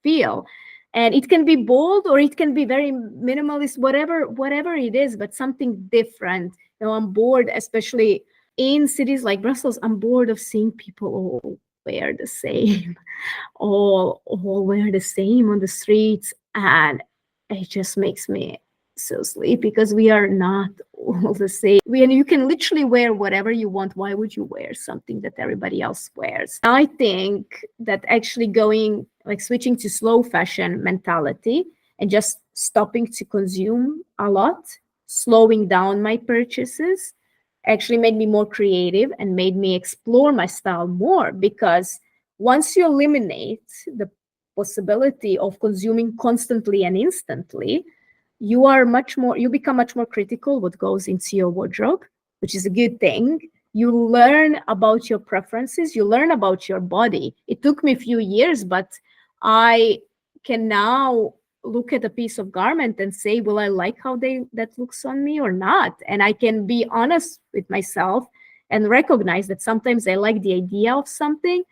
feel. And it can be bold or it can be very minimalist, whatever it is, but something different. I'm bored, especially in cities like Brussels. I'm bored of seeing people all wear the same, all wear the same on the streets, and it just makes me so sleepy because we are not all the same. And you can literally wear whatever you want. Why would you wear something that everybody else wears? I think that actually switching to slow fashion mentality and just stopping to consume a lot, slowing down my purchases, actually made me more creative and made me explore my style more. Because once you eliminate the possibility of consuming constantly and instantly, you become much more critical what goes into your wardrobe, which is a good thing. You learn about your preferences, you learn about your body. It took me a few years, but I can now look at a piece of garment and say, will I like how that looks on me or not? And I can be honest with myself and recognize that sometimes I like the idea of something,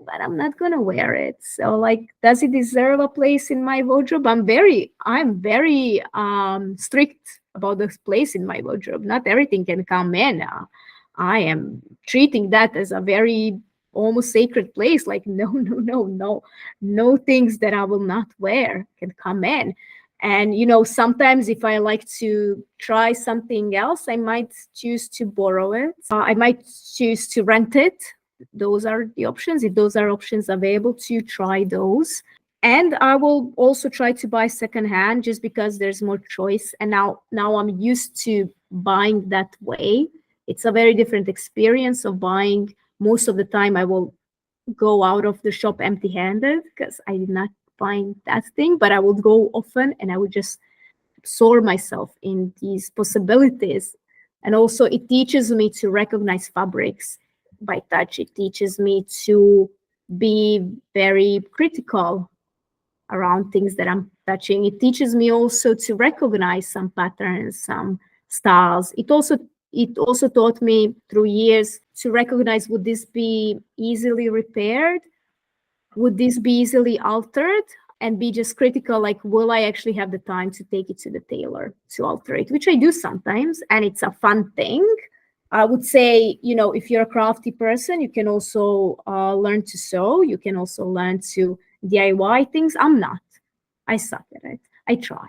but I'm not gonna wear it. So does it deserve a place in my wardrobe? I'm very strict about this place in my wardrobe. Not everything can come in. I am treating that as a very almost sacred place. No things that I will not wear can come in. And sometimes if I like to try something else, I might choose to borrow it. I might choose to rent it. Those are the options. If those are options available to you, try those. And I will also try to buy secondhand just because there's more choice. And now I'm used to buying that way. It's a very different experience of buying. Most of the time I will go out of the shop empty-handed because I did not find that thing, but I would go often and I would just absorb myself in these possibilities. And also it teaches me to recognize fabrics by touch. It teaches me to be very critical around things that I'm touching. It teaches me also to recognize some patterns, some styles. It also taught me through years to recognize, would this be easily repaired? Would this be easily altered? And be just critical, will I actually have the time to take it to the tailor to alter it, which I do sometimes, and it's a fun thing. I would say, if you're a crafty person, you can also learn to sew. You can also learn to DIY things. I'm not. I suck at it. I tried.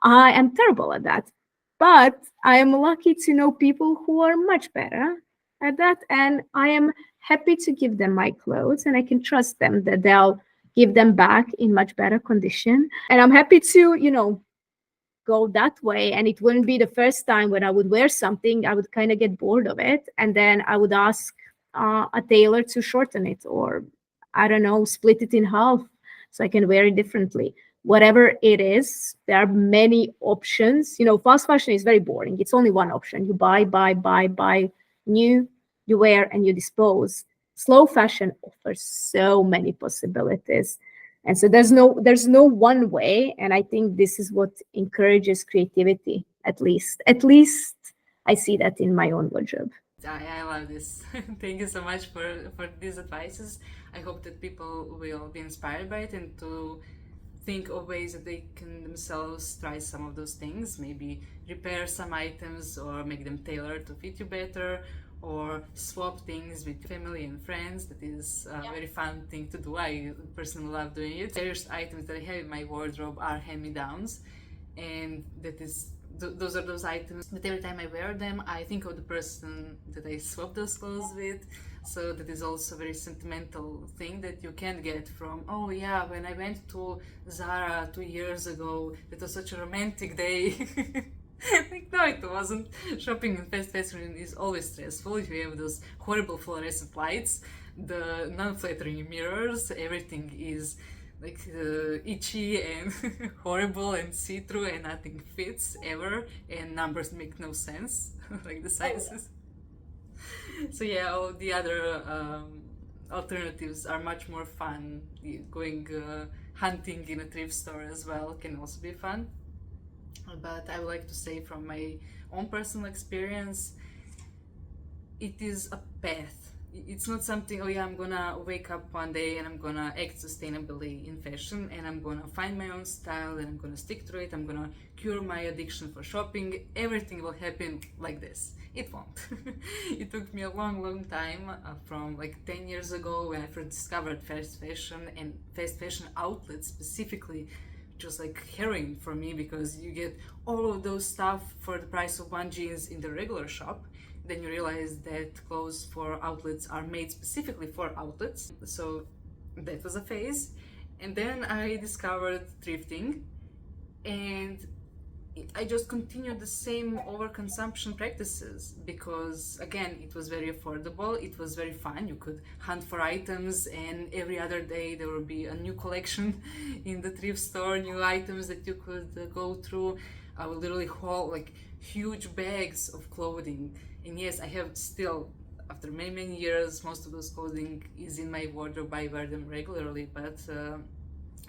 I am terrible at that. But I am lucky to know people who are much better at that. And I am happy to give them my clothes, and I can trust them that they'll give them back in much better condition. And I'm happy to, go that way. And it wouldn't be the first time when I would wear something, I would kind of get bored of it. And then I would ask a tailor to shorten it, or I don't know, split it in half so I can wear it differently. Whatever it is, there are many options. Fast fashion is very boring. It's only one option. You buy, new, you wear, and you dispose. Slow fashion offers so many possibilities. And so there's no one way. And I think this is what encourages creativity, at least. At least I see that in my own wardrobe. I love this. Thank you so much for these advices. I hope that people will be inspired by it and to think of ways that they can themselves try some of those things, maybe repair some items or make them tailored to fit you better, or swap things with family and friends. That is a very fun thing to do. I personally love doing it. Various items that I have in my wardrobe are hand-me-downs, and that is those are those items that every time I wear them, I think of the person that I swapped those clothes with. So that is also a very sentimental thing that you can't get from, oh yeah, when I went to Zara 2 years ago, it was such a romantic day. Like, no, it wasn't. Shopping in fast fashion is always stressful. If you have those horrible fluorescent lights, the non-flattering mirrors, everything is like itchy and horrible and see-through, and nothing fits ever, and numbers make no sense, like the sizes. So yeah, all the other alternatives are much more fun. Going hunting in a thrift store as well can also be fun. But I would like to say from my own personal experience, it is a path. It's not something, oh yeah, I'm gonna wake up one day and I'm gonna act sustainably in fashion and I'm gonna find my own style and I'm gonna stick to it, I'm gonna cure my addiction for shopping. Everything will happen like this. It won't. It took me a long time, from like 10 years ago when I first discovered fast fashion and fast fashion outlets specifically, which was like heroin for me, because you get all of those stuff for the price of one jeans in the regular shop. Then you realize that clothes for outlets are made specifically for outlets. So that was a phase. And then I discovered thrifting, and I just continued the same overconsumption practices because, again, it was very affordable, it was very fun. You could hunt for items, and every other day there would be a new collection in the thrift store, new items that you could go through. I would literally haul like huge bags of clothing. And yes, I have still, after many years, most of those clothing is in my wardrobe. I wear them regularly, but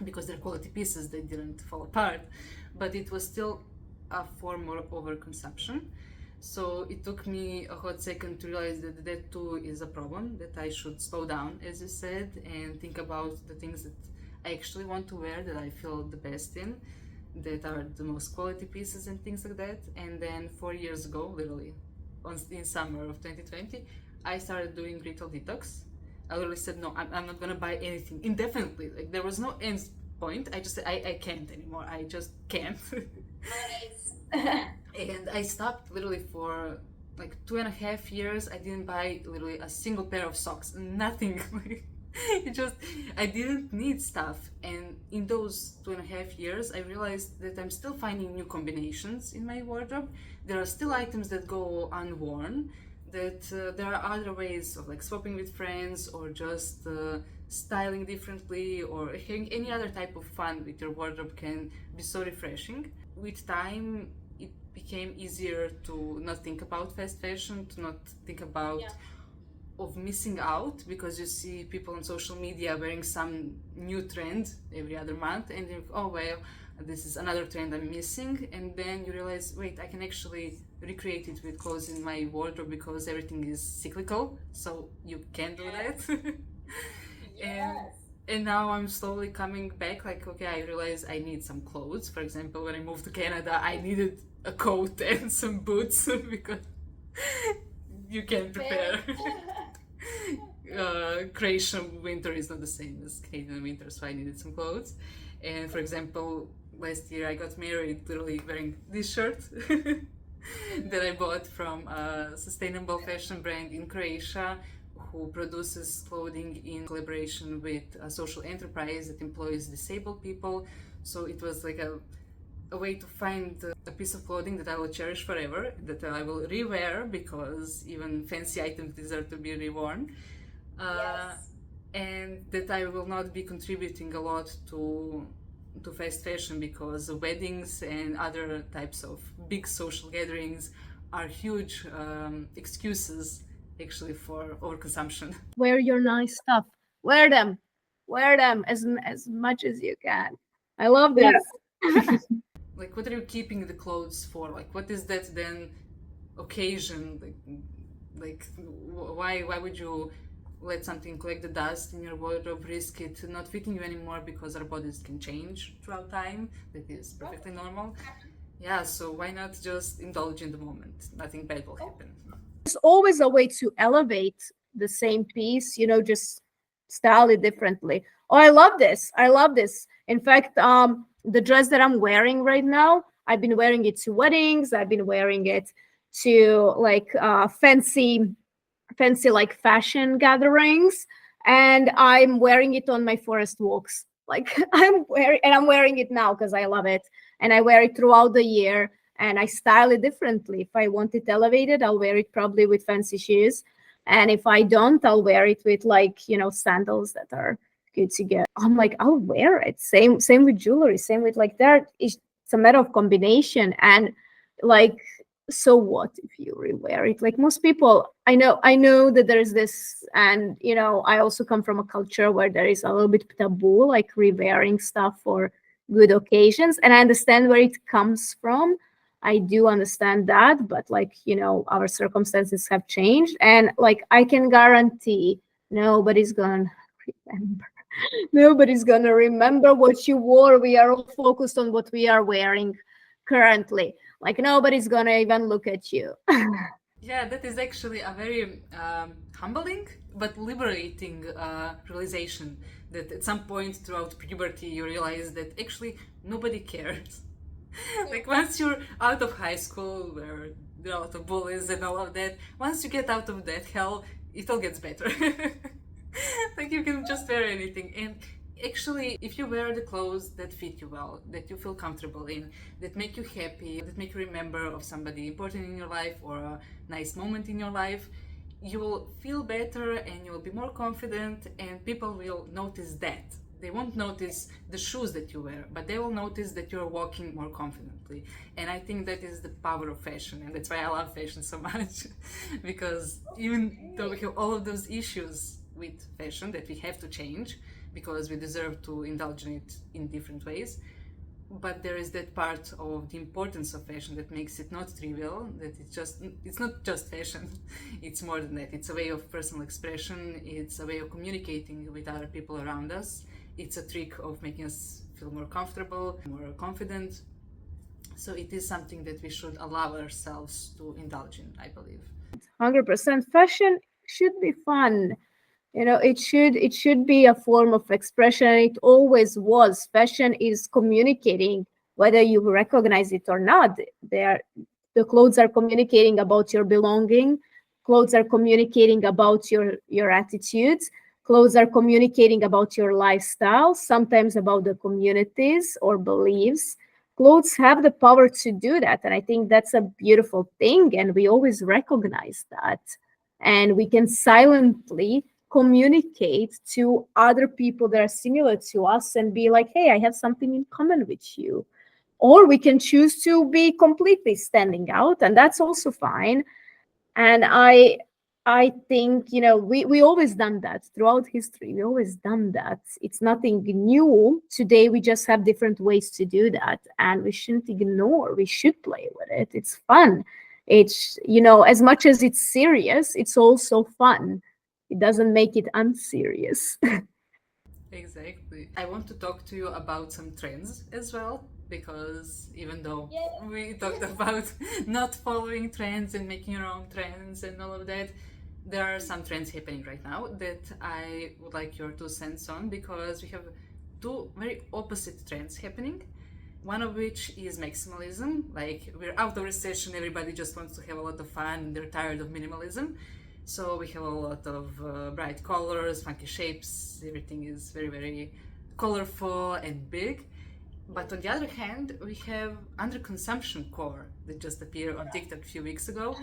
because they're quality pieces, they didn't fall apart. But it was still a form of overconsumption. So it took me a hot second to realize that that too is a problem, that I should slow down, as you said, and think about the things that I actually want to wear, that I feel the best in, that are the most quality pieces and things like that. And then 4 years ago, literally, in summer of 2020, I started doing retail detox. I literally said, no, I'm not gonna buy anything indefinitely. Like, there was no end point. I just said, I can't anymore. I just can't. And I stopped literally for like 2.5 years. I didn't buy literally a single pair of socks, nothing. It just, I didn't need stuff. And in those 2.5 years, I realized that I'm still finding new combinations in my wardrobe. There are still items that go unworn, that there are other ways of like swapping with friends, or just styling differently, or having any other type of fun with your wardrobe can be so refreshing. With time, it became easier to not think about fast fashion, to not think about of missing out, because you see people on social media wearing some new trend every other month, and you think, oh well, this is another trend I'm missing. And then you realize, wait, I can actually recreate it with clothes in my wardrobe, because everything is cyclical, so you can do that. And now I'm slowly coming back, like, okay, I realize I need some clothes. For example, when I moved to Canada, I needed a coat and some boots, because you can prepare. Croatian winter is not the same as Canadian winter, so I needed some clothes. And for example, last year I got married literally wearing this shirt that I bought from a sustainable fashion brand in Croatia, who produces clothing in collaboration with a social enterprise that employs disabled people. So it was like a way to find a piece of clothing that I will cherish forever, that I will rewear, because even fancy items deserve to be reworn. And that I will not be contributing a lot to fast fashion, because weddings and other types of big social gatherings are huge excuses actually for overconsumption. Wear your nice stuff. Wear them. Wear them as much as you can. I love this. Like, what are you keeping the clothes for? Like, what is that then occasion? Like why would you let something collect the dust in your wardrobe, risk it not fitting you anymore, because our bodies can change throughout time? That is perfectly normal. Yeah, so why not just indulge in the moment? Nothing bad will happen. There's always a way to elevate the same piece, just style it differently. Oh, I love this. I love this. In fact, the dress that I'm wearing right now, I've been wearing it to weddings. I've been wearing it to like fancy like fashion gatherings, and I'm wearing it on my forest walks. Like I'm wearing it now because I love it, and I wear it throughout the year, and I style it differently. If I want it elevated, I'll wear it probably with fancy shoes, and if I don't, I'll wear it with like, you know, sandals that are good to go. I'm like, I'll wear it. Same with jewelry, same with like that. It's a matter of combination. And like, so what if you rewear it? Like most people, I know that there's this, and you know, I also come from a culture where there is a little bit taboo, like rewearing stuff for good occasions, and I understand where it comes from. I do understand that, but like, you know, our circumstances have changed, and like I can guarantee nobody's gonna remember. Nobody's gonna remember what you wore. We are all focused on what we are wearing currently. Like nobody's gonna even look at you. Yeah, that is actually a very humbling but liberating realization, that at some point throughout puberty you realize that actually nobody cares. Like once you're out of high school where there are a lot of bullies and all of that, once you get out of that hell, it all gets better. Like you can just wear anything, and actually if you wear the clothes that fit you well, that you feel comfortable in, that make you happy, that make you remember of somebody important in your life or a nice moment in your life, you will feel better and you will be more confident, and people will notice that. They won't notice the shoes that you wear, but they will notice that you're walking more confidently. And I think that is the power of fashion, and that's why I love fashion so much. Because even though we have all of those issues with fashion that we have to change because we deserve to indulge in it in different ways, but there is that part of the importance of fashion that makes it not trivial, that it's not just fashion. It's more than that. It's a way of personal expression, it's a way of communicating with other people around us, it's a trick of making us feel more comfortable, more confident. So it is something that we should allow ourselves to indulge in, I believe. 100%. Fashion should be fun. You know, it should be a form of expression. It always was. Fashion is communicating, whether you recognize it or not. The clothes are communicating about your belonging. Clothes are communicating about your attitudes. Clothes are communicating about your lifestyle, sometimes about the communities or beliefs. Clothes have the power to do that, and I think that's a beautiful thing, and we always recognize that. And we can silently communicate to other people that are similar to us and be like, hey, I have something in common with you. Or we can choose to be completely standing out, and that's also fine. And I think, you know, we always done that throughout history. We always done that. It's nothing new. Today we just have different ways to do that, and we shouldn't ignore. We should play with it. It's fun. It's, you know, as much as it's serious, it's also fun. It doesn't make it unserious. Exactly. I want to talk to you about some trends as well, because even though we talked about not following trends and making your own trends and all of that, there are some trends happening right now that I would like your 2 cents on, because we have two very opposite trends happening. One of which is maximalism, like we're out of recession, everybody just wants to have a lot of fun, and they're tired of minimalism. So we have a lot of bright colors, funky shapes, everything is very, very colorful and big. But on the other hand, we have underconsumption core that just appeared on TikTok a few weeks ago.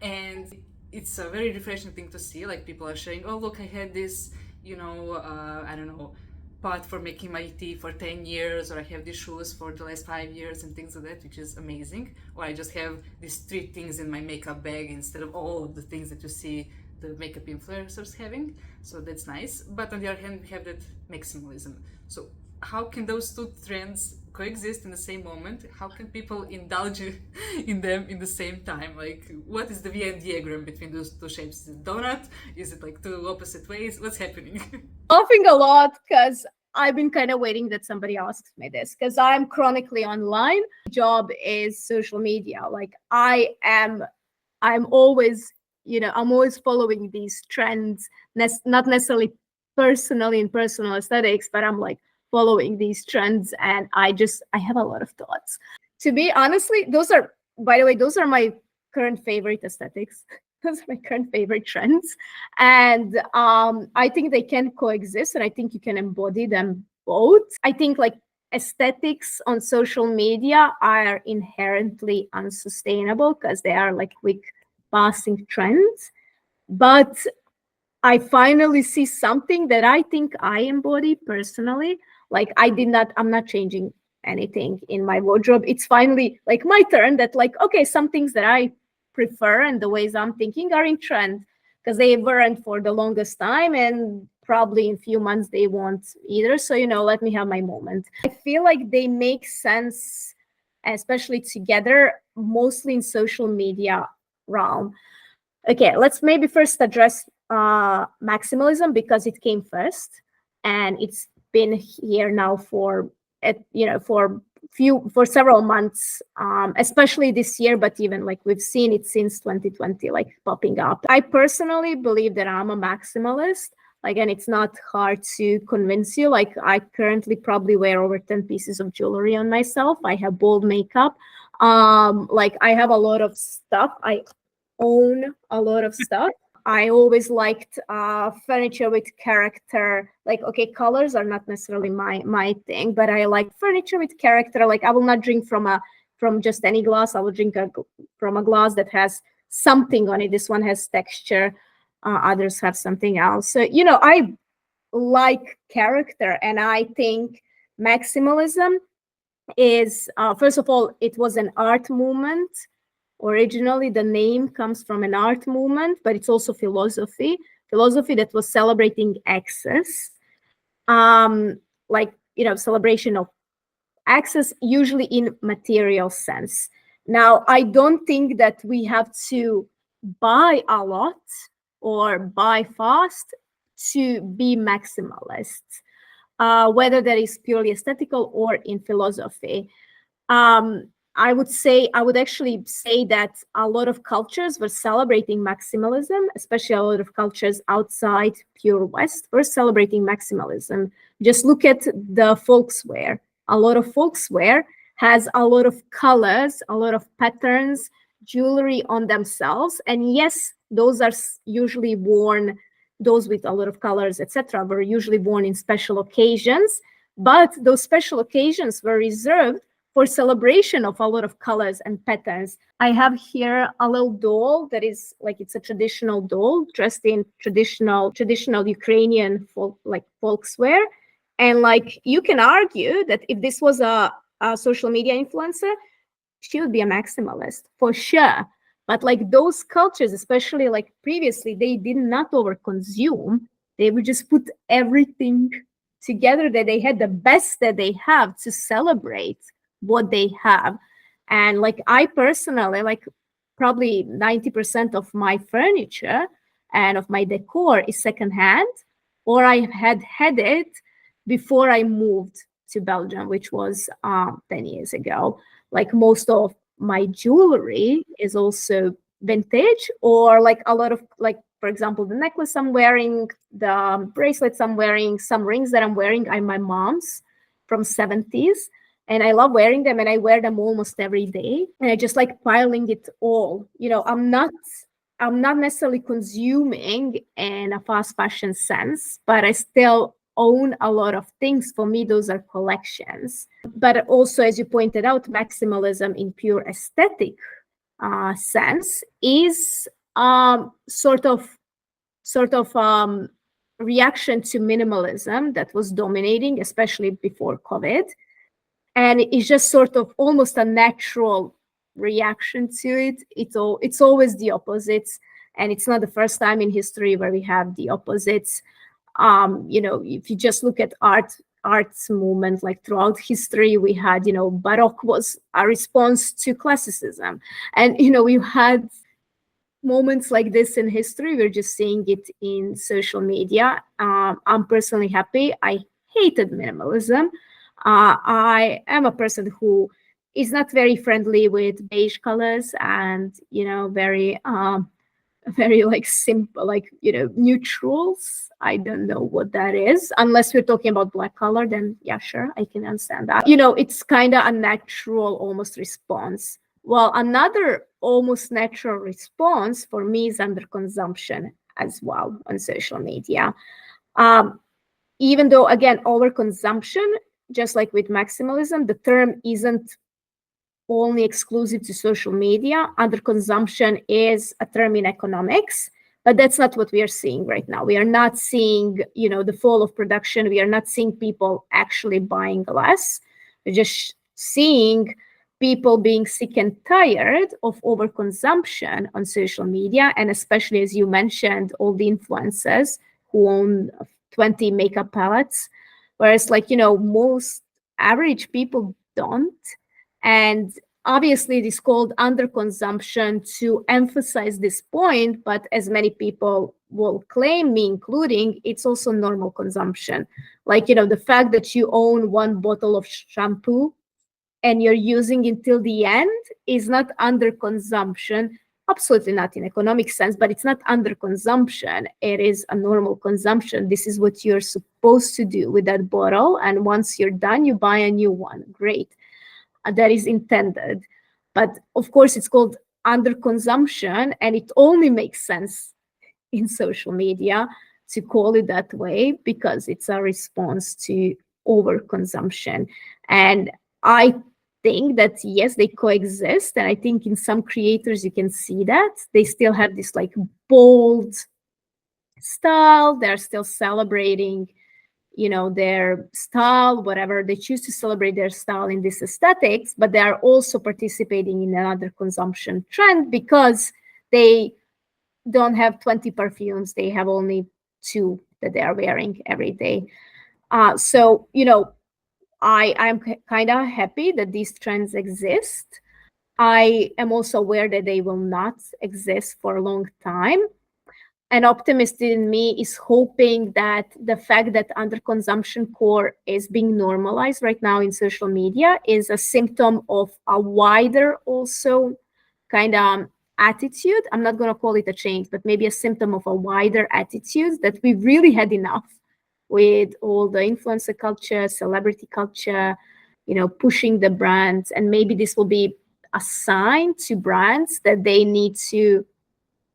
And it's a very refreshing thing to see. Like people are sharing, oh, look, I had this, I don't know, pot for making my tea for 10 years, or I have these shoes for the last 5 years and things like that, which is amazing. Or I just have these 3 things in my makeup bag instead of all of the things that you see the makeup influencers having. So that's nice. But on the other hand, we have that maximalism. So how can those two trends coexist in the same moment? How can people indulge in them in the same time? Like, what is the Venn diagram between those two shapes? Is it donut? Is it like two opposite ways? What's happening? Laughing a lot because I've been kind of waiting that somebody asks me this, because I'm chronically online. My job is social media. Like I'm always, I'm always following these trends, not necessarily personally in personal aesthetics, but I'm like following these trends, and I have a lot of thoughts. To be honestly, those are, by the way, those are my current favorite aesthetics. Those are my current favorite trends. And I think they can coexist, and I think you can embody them both. I think like aesthetics on social media are inherently unsustainable because they are like quick passing trends. But I finally see something that I think I embody personally. Like I'm not changing anything in my wardrobe. It's finally like my turn that like, okay, some things that I prefer and the ways I'm thinking are in trend because they weren't for the longest time, and probably in a few months they won't either. So, let me have my moment. I feel like they make sense, especially together, mostly in social media realm. Okay, let's maybe first address maximalism because it came first, and it's been here now for for several months, especially this year, but even like we've seen it since 2020, like popping up. I personally believe that I'm a maximalist. Again, it's not hard to convince you. Like I currently probably wear over 10 pieces of jewelry on myself. I have bold makeup. Like I have a lot of stuff. I own a lot of stuff. I always liked furniture with character. Like, okay, colors are not necessarily my thing, but I like furniture with character. Like, I will not drink from just any glass. I will drink from a glass that has something on it. This one has texture. Others have something else. So, I like character, and I think maximalism is first of all, it was an art movement. Originally, the name comes from an art movement, but it's also philosophy that was celebrating excess, celebration of access, usually in material sense. Now, I don't think that we have to buy a lot or buy fast to be maximalist, whether that is purely aesthetical or in philosophy. I would actually say that a lot of cultures were celebrating maximalism, especially a lot of cultures outside pure West were celebrating maximalism. Just look at the folkswear. A lot of folkswear has a lot of colors, a lot of patterns, jewelry on themselves. And yes, those are usually worn, those with a lot of colors, etc., were usually worn in special occasions. But those special occasions were reserved for celebration of a lot of colors and patterns. I have here a little doll that is like, it's a traditional doll dressed in traditional Ukrainian folkswear. And like, you can argue that if this was a social media influencer, she would be a maximalist for sure. But like those cultures, especially like previously, they did not overconsume. They would just put everything together, that they had the best that they have to celebrate what they have. And like I personally, like probably 90% of my furniture and of my decor is secondhand, or I had it before I moved to Belgium, which was 10 years ago. Like most of my jewelry is also vintage, or like a lot of, like, for example, the necklace I'm wearing, the bracelets I'm wearing, some rings that I'm wearing are my mom's from 70s. And I love wearing them, and I wear them almost every day. And I just like piling it all. I'm not necessarily consuming in a fast fashion sense, but I still own a lot of things. For me, those are collections. But also, as you pointed out, maximalism in pure aesthetic sense is sort of reaction to minimalism that was dominating, especially before COVID. And it's just sort of almost a natural reaction to it. It's always the opposites, and it's not the first time in history where we have the opposites. If you just look at arts movement, like throughout history, we had, Baroque was a response to classicism, and we had moments like this in history. We're just seeing it in social media. I'm personally happy. I hated minimalism. I am a person who is not very friendly with beige colors and, very very like simple, like, neutrals. I don't know what that is, unless we're talking about black color, then yeah, sure, I can understand that. It's kind of a natural almost response. Well, another almost natural response for me is underconsumption as well on social media. Even though, again, overconsumption, just like with maximalism, the term isn't only exclusive to social media. Underconsumption is a term in economics, but that's not what we are seeing right now. We are not seeing, the fall of production. We are not seeing people actually buying less. We're just seeing people being sick and tired of overconsumption on social media, and especially, as you mentioned, all the influencers who own 20 makeup palettes, whereas, like, most average people don't. And obviously, it is called underconsumption to emphasize this point, but as many people will claim, me including, it's also normal consumption. Like, the fact that you own one bottle of shampoo and you're using it till the end is not underconsumption. Absolutely not in economic sense, but it's not underconsumption. It is a normal consumption. This is what you're supposed to do with that bottle. And once you're done, you buy a new one. Great. That is intended. But of course, it's called underconsumption, and it only makes sense in social media to call it that way because it's a response to overconsumption. And I think that, yes, they coexist. And I think in some creators, you can see that they still have this like bold style. They're still celebrating their style, whatever they choose to celebrate their style in this aesthetics, but they are also participating in another consumption trend because they don't have 20 perfumes. They have only 2 that they are wearing every day. So, I'm kind of happy that these trends exist. I am also aware that they will not exist for a long time. An optimist in me is hoping that the fact that underconsumption core is being normalized right now in social media is a symptom of a wider also kind of attitude. I'm not going to call it a change, but maybe a symptom of a wider attitude that we've really had enough with all the influencer culture, celebrity culture, pushing the brands. And maybe this will be a sign to brands that they need to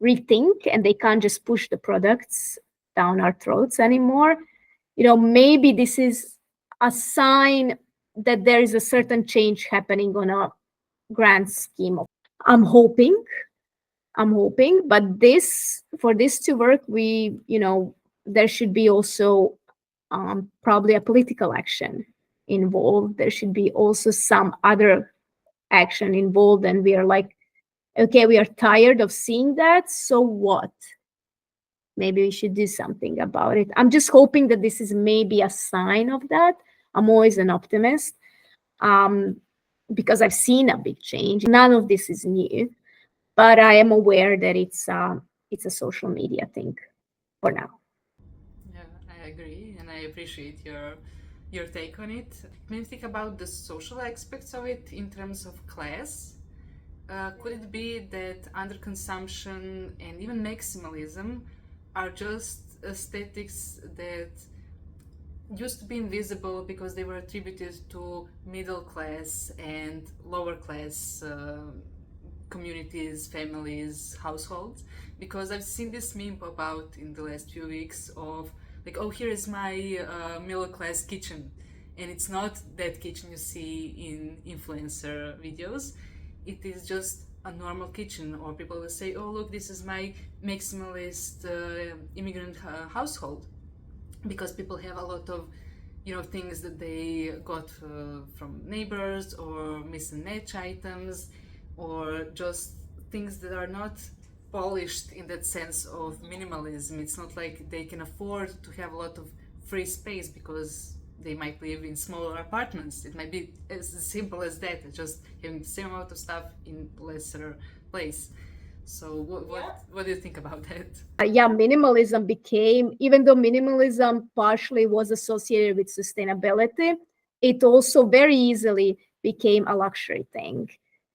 rethink and they can't just push the products down our throats anymore. Maybe this is a sign that there is a certain change happening on a grand scheme of. I'm hoping, but for this to work, there should be also probably a political action involved. There should be also some other action involved, and we are like, okay, we are tired of seeing that. So what? Maybe we should do something about it. I'm just hoping that this is maybe a sign of that. I'm always an optimist because I've seen a big change. None of this is new, but I am aware that it's a social media thing for now. Yeah, I agree, and I appreciate your take on it. When you think about the social aspects of it in terms of class, could it be that underconsumption and even maximalism are just aesthetics that used to be invisible because they were attributed to middle class and lower class communities, families, households? Because I've seen this meme pop out in the last few weeks of like, oh, here is my middle class kitchen, and it's not that kitchen you see in influencer videos. It is just a normal kitchen, or people will say, oh, look, this is my maximalist immigrant household, because people have a lot of things that they got from neighbors, or mismatched items, or just things that are not polished in that sense of minimalism. It's not like they can afford to have a lot of free space because they might live in smaller apartments. It might be as simple as that, just having the same amount of stuff in lesser place. So what do you think about that? Yeah, minimalism became, even though minimalism partially was associated with sustainability, it also very easily became a luxury thing.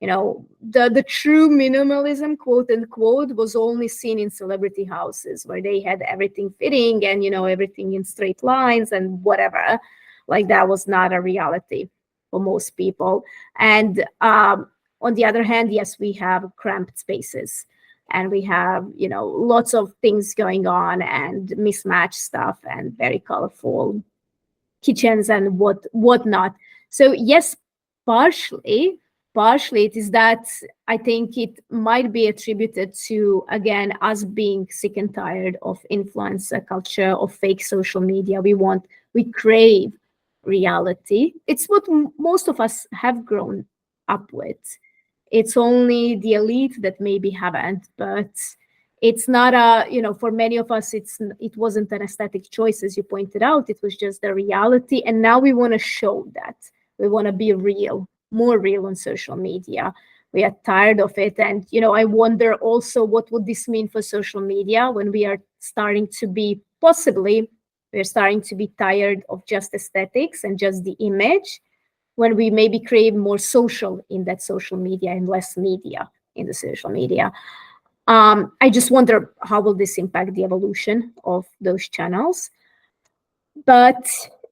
The true minimalism, quote unquote, was only seen in celebrity houses where they had everything fitting and everything in straight lines and whatever. Like, that was not a reality for most people. And on the other hand, yes, we have cramped spaces, and we have lots of things going on, and mismatched stuff, and very colorful kitchens and whatnot. So yes, partially it is that I think it might be attributed to, again, us being sick and tired of influencer culture, of fake social media. We crave reality. It's what most of us have grown up with. It's only the elite that maybe haven't, but it's not for many of us, it wasn't an aesthetic choice, as you pointed out. It was just the reality. And now we want to show that. We want to be real, more real on social media. We are tired of it. And, I wonder also, what would this mean for social media when we're starting to be tired of just aesthetics and just the image, when we maybe crave more social in that social media and less media in the social media. I just wonder, how will this impact the evolution of those channels? But,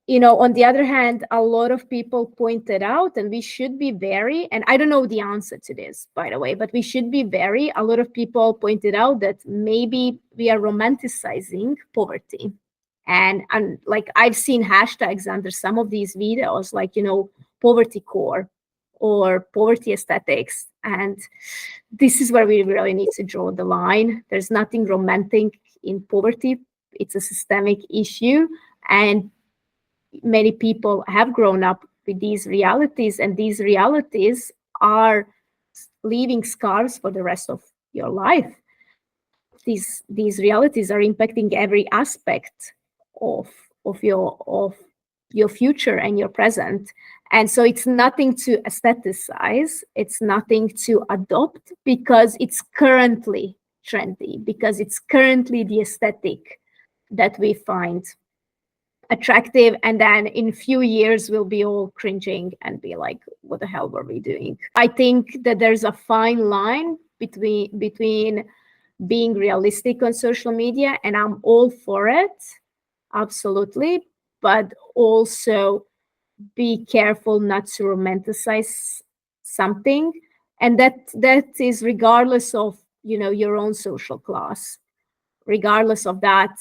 on the other hand, a lot of people pointed out, and we should be and I don't know the answer to this, by the way, but we should be a lot of people pointed out that maybe we are romanticizing poverty. And like, I've seen hashtags under some of these videos, like, poverty core or poverty aesthetics. And this is where we really need to draw the line. There's nothing romantic in poverty. It's a systemic issue. And many people have grown up with these realities, and these realities are leaving scars for the rest of your life. These realities are impacting every aspect of your future and your present. And so it's nothing to aestheticize, it's nothing to adopt, because it's currently trendy, because it's currently the aesthetic that we find attractive. And then in a few years, we'll be all cringing and be like, what the hell were we doing? I think that there's a fine line between being realistic on social media, and I'm all for it, absolutely, but also be careful not to romanticize something. And that is regardless of your own social class. Regardless of that,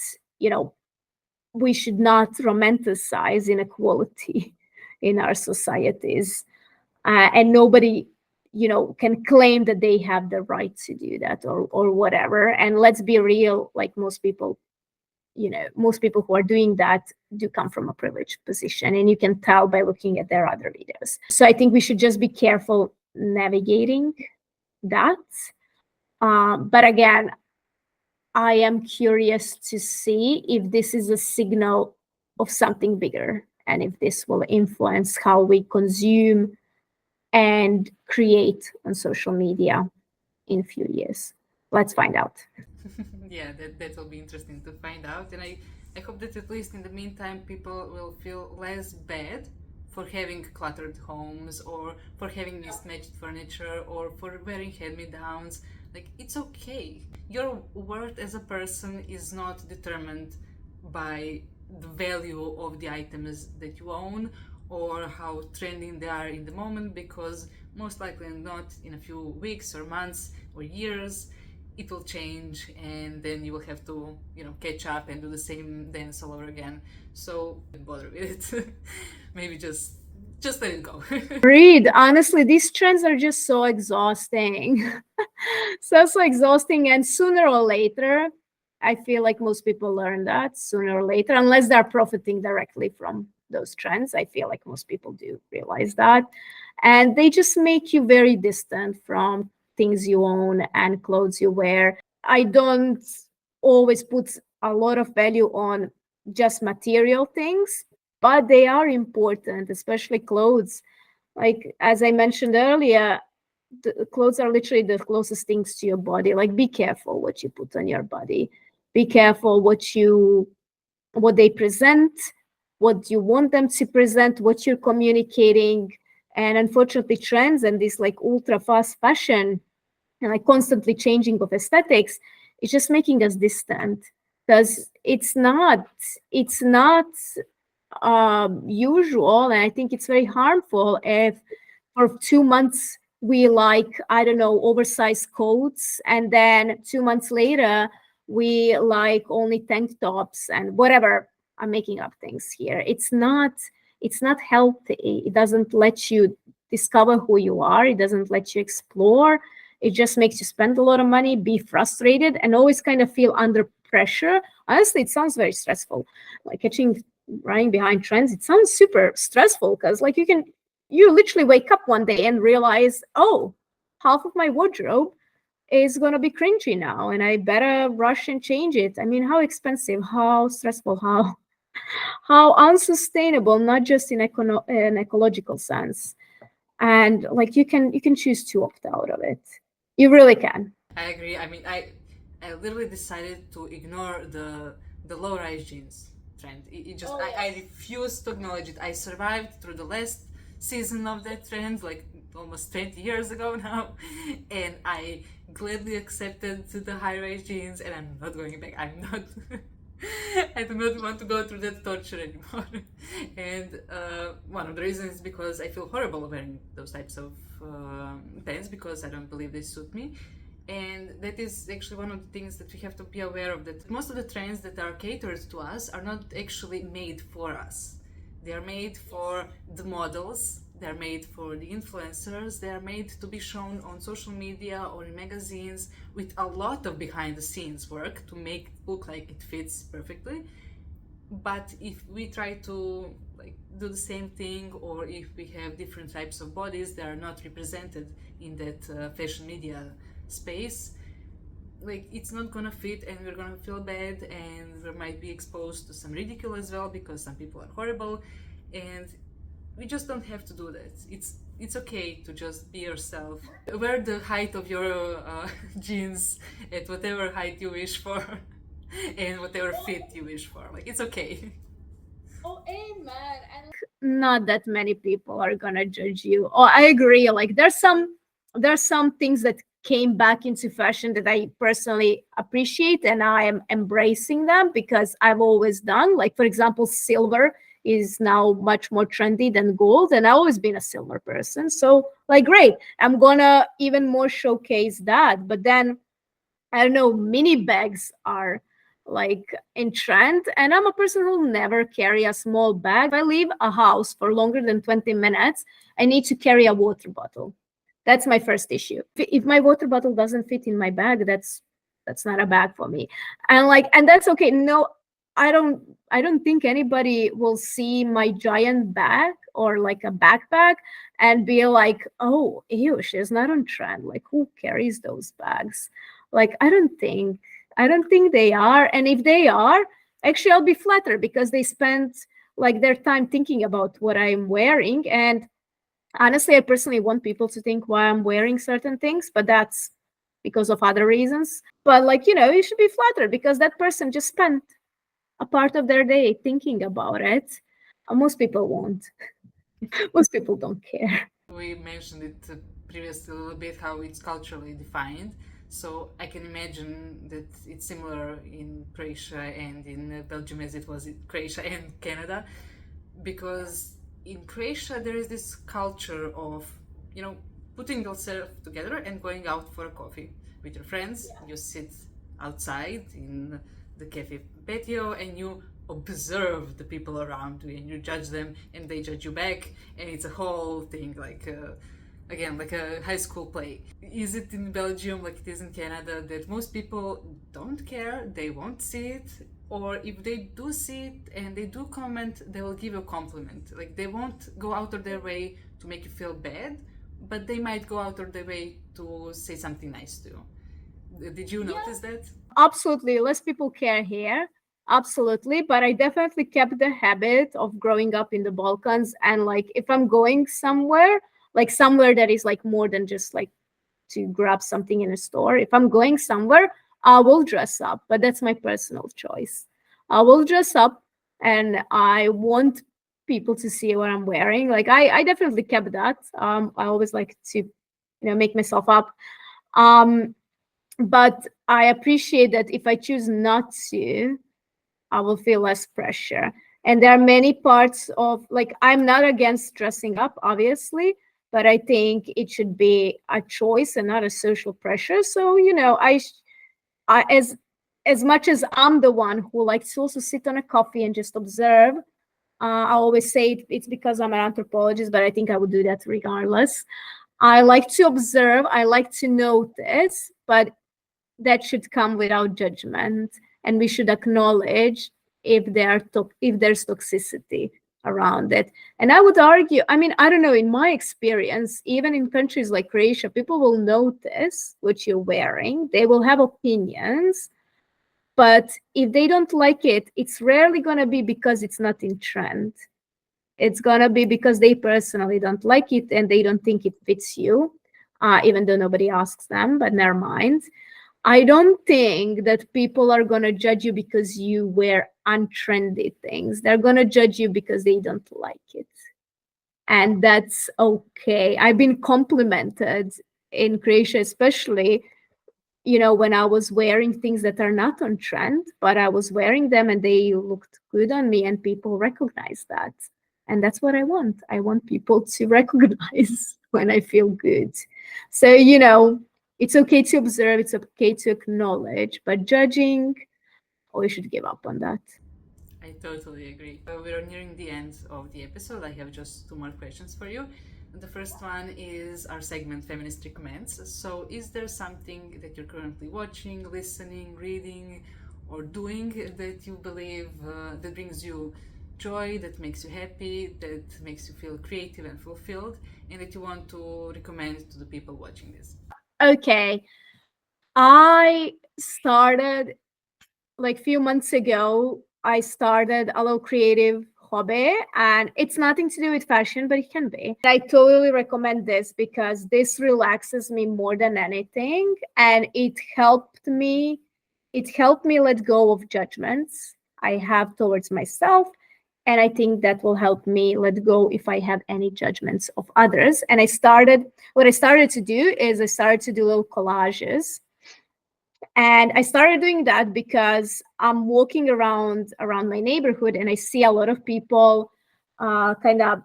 we should not romanticize inequality in our societies, and nobody can claim that they have the right to do that, or whatever. And let's be real, like, most people who are doing that do come from a privileged position, and you can tell by looking at their other videos. So I think we should just be careful navigating that. But again, I am curious to see if this is a signal of something bigger, and if this will influence how we consume and create on social media in a few years. Let's find out. Yeah, that will be interesting to find out. And I hope that at least in the meantime, people will feel less bad for having cluttered homes, or for having mismatched furniture, or for wearing hand-me-downs. Like, it's okay. Your worth as a person is not determined by the value of the items that you own, or how trending they are in the moment, because most likely not, in a few weeks or months or years, it will change, and then you will have to catch up and do the same dance all over again. So don't bother with it. Maybe just let it go. Read, honestly, these trends are just so exhausting. so exhausting. And sooner or later, I feel like most people learn that sooner or later, unless they're profiting directly from those trends. I feel like most people do realize that. And they just make you very distant from things you own and clothes you wear. I don't always put a lot of value on just material things, but they are important, especially clothes. Like, as I mentioned earlier, the clothes are literally the closest things to your body. Like, be careful what you put on your body. Be careful what they present, what you want them to present, what you're communicating. And unfortunately, trends and this like ultra fast fashion and like constantly changing of aesthetics is just making us distant, because it's not usual, and I think it's very harmful if for 2 months we like, I don't know, oversized coats, and then 2 months later we like only tank tops and whatever. I'm making up things here. It's not healthy. It doesn't let you discover who you are. It doesn't let you explore. It just makes you spend a lot of money, be frustrated, and always kind of feel under pressure. Honestly, it sounds very stressful. Like running behind trends, it sounds super stressful, because like you literally wake up one day and realize, oh, half of my wardrobe is going to be cringy now, and I better rush and change it. I mean, how expensive, how stressful, how unsustainable, not just in an ecological sense. And like you can choose to opt out of it. You really can. I agree. I mean, I literally decided to ignore the low rise jeans trend. It just I refuse to acknowledge it. I survived through the last season of that trend, like almost 20 years ago now, and I gladly accepted the high rise jeans, and I'm not going back. I'm not. I do not want to go through that torture anymore. And one of the reasons is because I feel horrible wearing those types of pants, because I don't believe they suit me. And that is actually one of the things that we have to be aware of, that most of the trends that are catered to us are not actually made for us. They are made for the models, they are made for the influencers, they are made to be shown on social media or in magazines, with a lot of behind the scenes work to make it look like it fits perfectly. But if we try to like do the same thing, or if we have different types of bodies that are not represented in that fashion media space, like it's not gonna fit, and we're gonna feel bad, and we might be exposed to some ridicule as well, because some people are horrible, and we just don't have to do that. It's okay to just be yourself. Wear the height of your jeans at whatever height you wish for, and whatever fit you wish for. Like it's okay. Oh, amen. And not that many people are gonna judge you. Oh, I agree. Like there's some things that came back into fashion that I personally appreciate, and I am embracing them because I've always done. Like for example, silver is now much more trendy than gold, and I've always been a silver person. So like great, I'm gonna even more showcase that. But then I don't know, mini bags are like in trend, and I'm a person who'll never carry a small bag. If I leave a house for longer than 20 minutes, I need to carry a water bottle. That's my first issue. If my water bottle doesn't fit in my bag, that's not a bag for me. And that's okay. No, I don't think anybody will see my giant bag or like a backpack and be like, oh, ew, she's not on trend. Like who carries those bags? Like I don't think they are. And if they are, actually I'll be flattered, because they spent like their time thinking about what I'm wearing. And honestly, I personally want people to think why I'm wearing certain things, but that's because of other reasons. But like, you should be flattered, because that person just spent a part of their day thinking about it. Most people won't. Most people don't care. We mentioned it previously a little bit, how it's culturally defined. So I can imagine that it's similar in Croatia and in Belgium as it was in Croatia and Canada, because in Croatia there is this culture of, putting yourself together and going out for a coffee with your friends. Yeah. You sit outside in the cafe patio and you observe the people around you, and you judge them and they judge you back, and it's a whole thing, like again, like a high school play. Is it in Belgium like it is in Canada, that most people don't care, they won't see it, or if they do see it and they do comment, they will give you a compliment. Like they won't go out of their way to make you feel bad, but they might go out of their way to say something nice to you. Did you notice that? Absolutely. Less people care here. Absolutely. But I definitely kept the habit of growing up in the Balkans. And like, if I'm going somewhere, like somewhere that is like more than just like to grab something in a store, if I'm going somewhere, I will dress up. But that's my personal choice. I will dress up, and I want people to see what I'm wearing. Like I definitely kept that. I always like to, make myself up. But I appreciate that if I choose not to, I will feel less pressure. And there are many parts of, like, I'm not against dressing up, obviously, but I think it should be a choice and not a social pressure. So, I as much as I'm the one who likes to also sit on a coffee and just observe, I always say it's because I'm an anthropologist, but I think I would do that regardless. I like to observe, I like to notice, but that should come without judgment, and we should acknowledge if if there's toxicity around it. And I would argue, I mean, I don't know, in my experience, even in countries like Croatia, people will notice what you're wearing, they will have opinions, but if they don't like it, it's rarely going to be because it's not in trend. It's going to be because they personally don't like it and they don't think it fits you, even though nobody asks them, but never mind. I don't think that people are going to judge you because you wear untrendy things. They're going to judge you because they don't like it. And that's okay. I've been complimented in Croatia, especially, when I was wearing things that are not on trend, but I was wearing them and they looked good on me and people recognize that. And that's what I want. I want people to recognize when I feel good. So, it's okay to observe, it's okay to acknowledge, but judging, we should give up on that. I totally agree. We're nearing the end of the episode. I have just two more questions for you. The first one is our segment Feminist Recommends. So, is there something that you're currently watching, listening, reading, or doing that you believe that brings you joy, that makes you happy, that makes you feel creative and fulfilled, and that you want to recommend to the people watching this? Okay. I started like a few months ago, I started a little creative hobby, and it's nothing to do with fashion, but it can be. I totally recommend this because this relaxes me more than anything, and it helped me let go of judgments I have towards myself. And I think that will help me let go if I have any judgments of others. And what I started to do is I started to do little collages. And I started doing that because I'm walking around my neighborhood and I see a lot of people kind of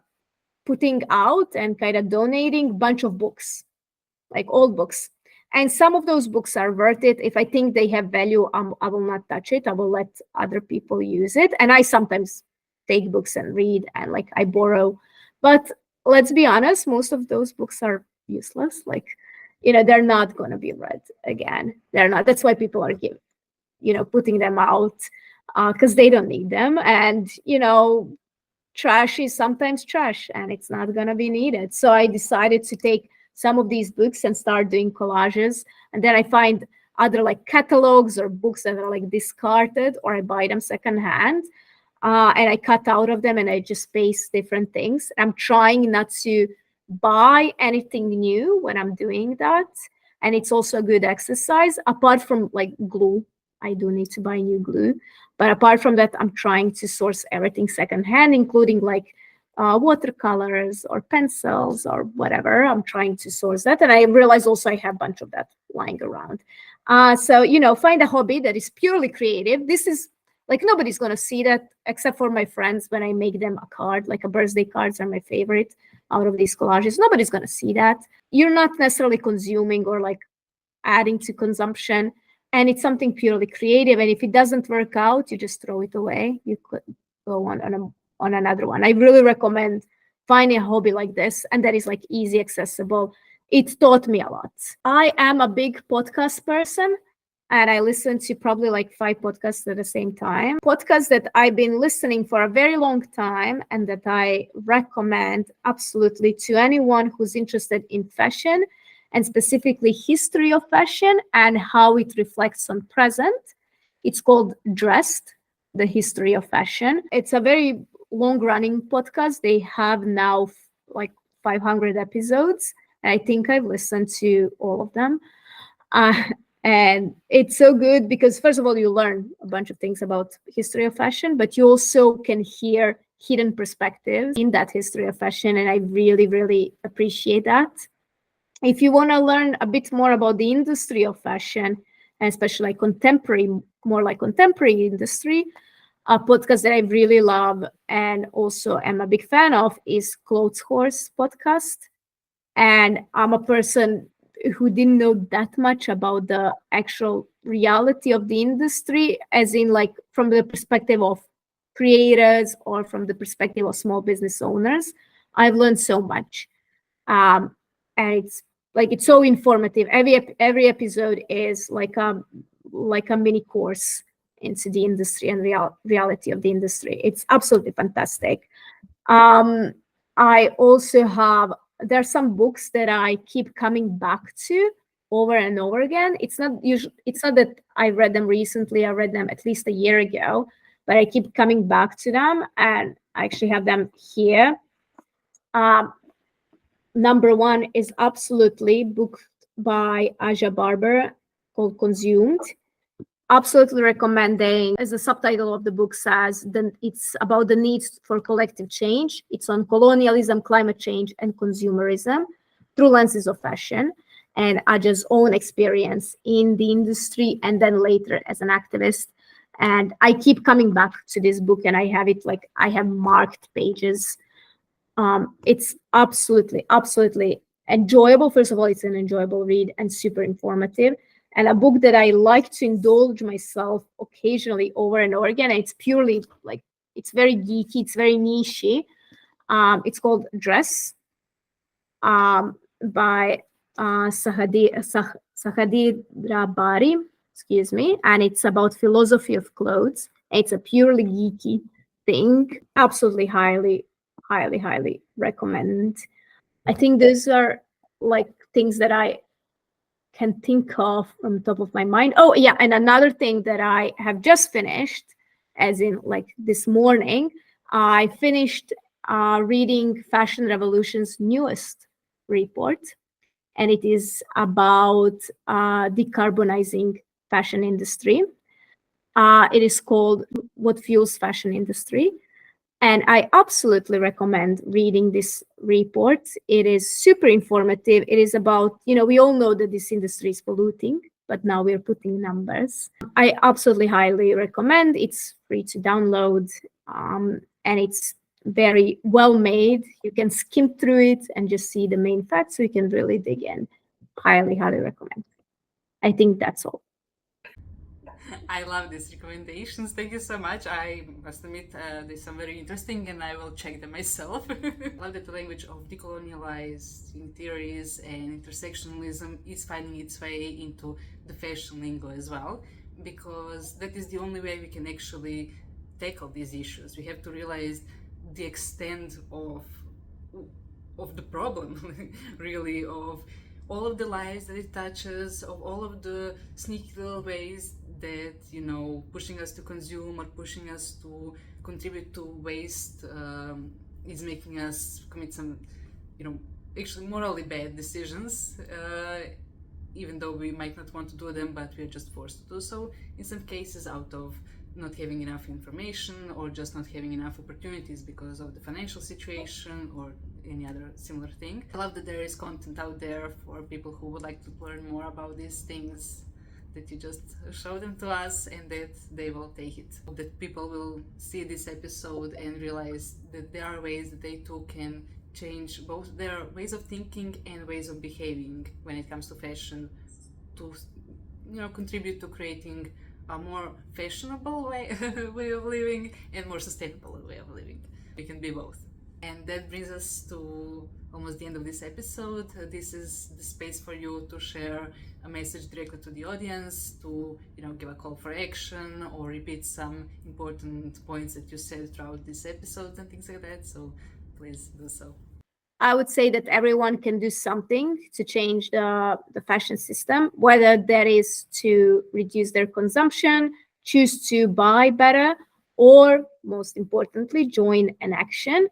putting out and kind of donating a bunch of books, like old books. And some of those books are worth it. If I think they have value, I will not touch it. I will let other people use it. And I sometimes take books and read, and like I borrow. But let's be honest, most of those books are useless. Like, they're not going to be read again. They're not. That's why people are putting them out because they don't need them. And, trash is sometimes trash and it's not going to be needed. So I decided to take some of these books and start doing collages. And then I find other like catalogs or books that are like discarded, or I buy them secondhand. And I cut out of them and I just paste different things. I'm trying not to buy anything new when I'm doing that. And it's also a good exercise. Apart from like glue, I do need to buy new glue. But apart from that, I'm trying to source everything secondhand, including like watercolors or pencils or whatever. I'm trying to source that. And I realize also I have a bunch of that lying around. So, find a hobby that is purely creative. This is like nobody's going to see that except for my friends when I make them a card, like a birthday cards are my favorite out of these collages. Nobody's going to see that. You're not necessarily consuming or like adding to consumption. And it's something purely creative. And if it doesn't work out, you just throw it away. You could go on another one. I really recommend finding a hobby like this and that is like easy, accessible. It taught me a lot. I am a big podcast person. And I listen to probably like 5 podcasts at the same time. Podcasts that I've been listening for a very long time and that I recommend absolutely to anyone who's interested in fashion and specifically history of fashion and how it reflects on present. It's called Dressed, the History of Fashion. It's a very long-running podcast. They have now like 500 episodes. And I think I've listened to all of them. And it's so good because, first of all, you learn a bunch of things about history of fashion, but you also can hear hidden perspectives in that history of fashion, and I really, really appreciate that. If you want to learn a bit more about the industry of fashion, and especially like contemporary, more like contemporary industry, a podcast that I really love and also am a big fan of is Clothes Horse podcast. And I'm a person who didn't know that much about the actual reality of the industry, as in like from the perspective of creators or from the perspective of small business owners. I've learned so much. And it's so informative. Every episode is like a mini course into the industry and reality of the industry. It's absolutely fantastic. I also have, there are some books that I keep coming back to over and over again. It's not that I read them recently. I read them at least a year ago, but I keep coming back to them, and I actually have them here. Number one is absolutely book by Aja Barber called Consumed. Absolutely recommending, as the subtitle of the book says, then it's about the need for collective change. It's on colonialism, climate change, and consumerism through lenses of fashion, and Aja's own experience in the industry and then later as an activist. And I keep coming back to this book, and I have marked pages. It's absolutely enjoyable. First of all, it's an enjoyable read and super informative, and a book that I like to indulge myself occasionally over and over again. And it's purely like, it's very geeky, it's very nichey. It's called Dress, by Sahadira Bari, excuse me, and it's about philosophy of clothes. It's a purely geeky thing. Absolutely highly recommend. I think those are like things that I can think of from the top of my mind. Oh yeah, and another thing that I have just finished, as in like this morning, I finished reading Fashion Revolution's newest report, and it is about decarbonizing fashion industry. It is called What Fuels Fashion Industry. And I absolutely recommend reading this report. It is super informative. It is about, we all know that this industry is polluting, but now we're putting numbers. I absolutely highly recommend. It's free to download, and it's very well made. You can skim through it and just see the main facts, so you can really dig in. Highly recommend. I think that's all. I love these recommendations. Thank you so much. I must admit, they sound very interesting, and I will check them myself. I love that the language of decolonializing theories and intersectionalism is finding its way into the fashion lingo as well, because that is the only way we can actually tackle these issues. We have to realize the extent of the problem, really, of all of the lives that it touches, of all of the sneaky little ways that, pushing us to consume or pushing us to contribute to waste is making us commit some, actually morally bad decisions, even though we might not want to do them, but we're just forced to do so, in some cases out of not having enough information or just not having enough opportunities because of the financial situation or any other similar thing. I love that there is content out there for people who would like to learn more about these things, that you just show them to us and that they will take it. That people will see this episode and realize that there are ways that they too can change both their ways of thinking and ways of behaving when it comes to fashion, to contribute to creating a more fashionable way of living and more sustainable way of living. We can be both. And that brings us to almost the end of this episode. This is the space for you to share a message directly to the audience, to give a call for action or repeat some important points that you said throughout this episode and things like that. So please do so. I would say that everyone can do something to change the fashion system, whether that is to reduce their consumption, choose to buy better, or most importantly, join an action.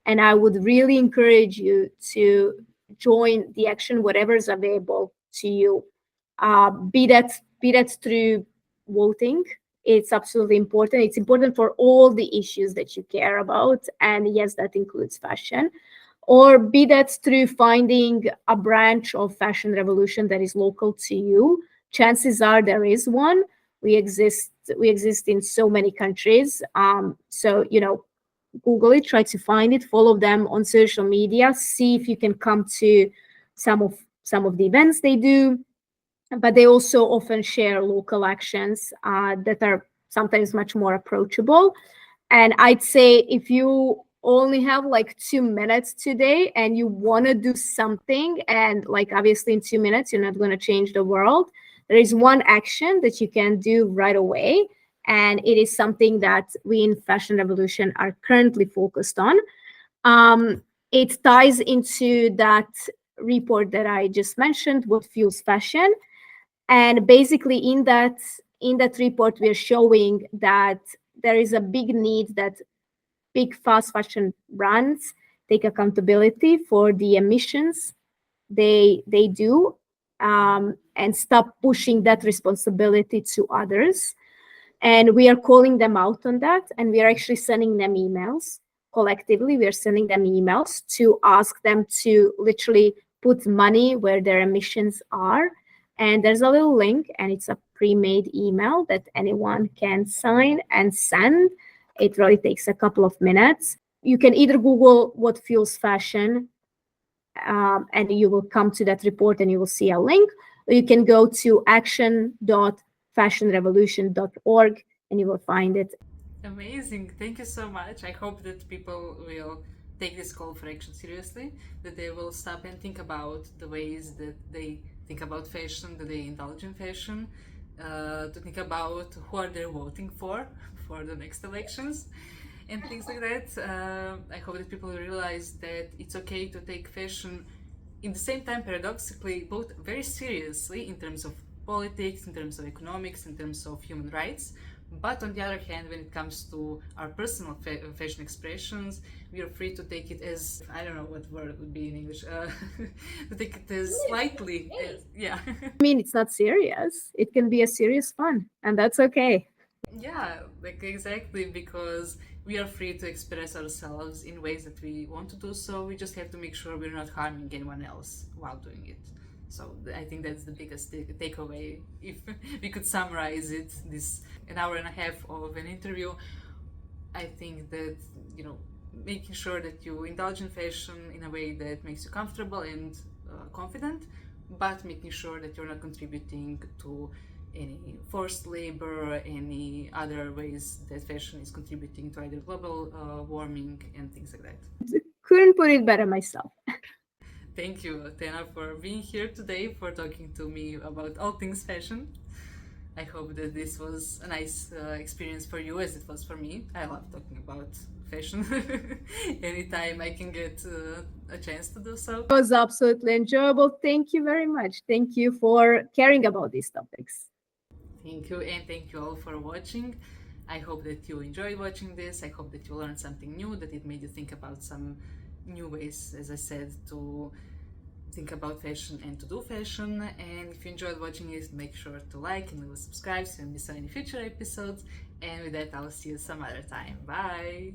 And I would really encourage you to join the action, whatever is available to you. Be that through voting It's absolutely important. It's important for all the issues that you care about. And yes, that includes fashion. Or be that through finding a branch of Fashion Revolution that is local to you. Chances are there is one. We exist in so many countries. So, Google it, try to find it, follow them on social media, see if you can come to some of the events they do. But they also often share local actions that are sometimes much more approachable. And I'd say if you only have like 2 minutes today and you want to do something, and like obviously in 2 minutes you're not going to change the world, there is one action that you can do right away, and it is something that we in Fashion Revolution are currently focused on. It ties into that report that I just mentioned, What Fuels Fashion. And basically in that report, we are showing that there is a big need that big fast fashion brands take accountability for the emissions they do, and stop pushing that responsibility to others. And we are calling them out on that, and we are actually sending them emails. Collectively, we are sending them emails to ask them to literally put money where their emissions are. And there's a little link, and it's a pre-made email that anyone can sign and send. It really takes a couple of minutes. You can either Google What Fuels Fashion, and you will come to that report and you will see a link. Or you can go to action.fashionrevolution.org and you will find it. Amazing. Thank you so much. I hope that people will take this call for action seriously, that they will stop and think about the ways that they think about fashion, that they indulge in fashion, to think about who are they voting for the next elections and things like that. I hope that people realize that it's okay to take fashion in the same time, paradoxically, both very seriously in terms of politics, in terms of economics, in terms of human rights. But on the other hand, when it comes to our personal fashion expressions, we are free to take it as, I don't know what word would be in English, to take it as lightly, yeah. I mean, it's not serious. It can be a serious fun, and that's okay. Yeah, like exactly, because we are free to express ourselves in ways that we want to do so. We just have to make sure we're not harming anyone else while doing it. So I think that's the biggest takeaway. If we could summarize it, this an hour and a half of an interview, I think that, making sure that you indulge in fashion in a way that makes you comfortable and confident, but making sure that you're not contributing to any forced labor or any other ways that fashion is contributing to either global warming and things like that. Couldn't put it better myself. Thank you, Tena, for being here today, for talking to me about all things fashion. I hope that this was a nice experience for you as it was for me. I love talking about fashion anytime I can get a chance to do so. It was absolutely enjoyable. Thank you very much. Thank you for caring about these topics. Thank you, and thank you all for watching. I hope that you enjoyed watching this. I hope that you learned something new, that it made you think about some new ways, as I said, to think about fashion and to do fashion. And if you enjoyed watching it, make sure to like and subscribe so you don't miss any future episodes. And with that, I'll see you some other time. Bye!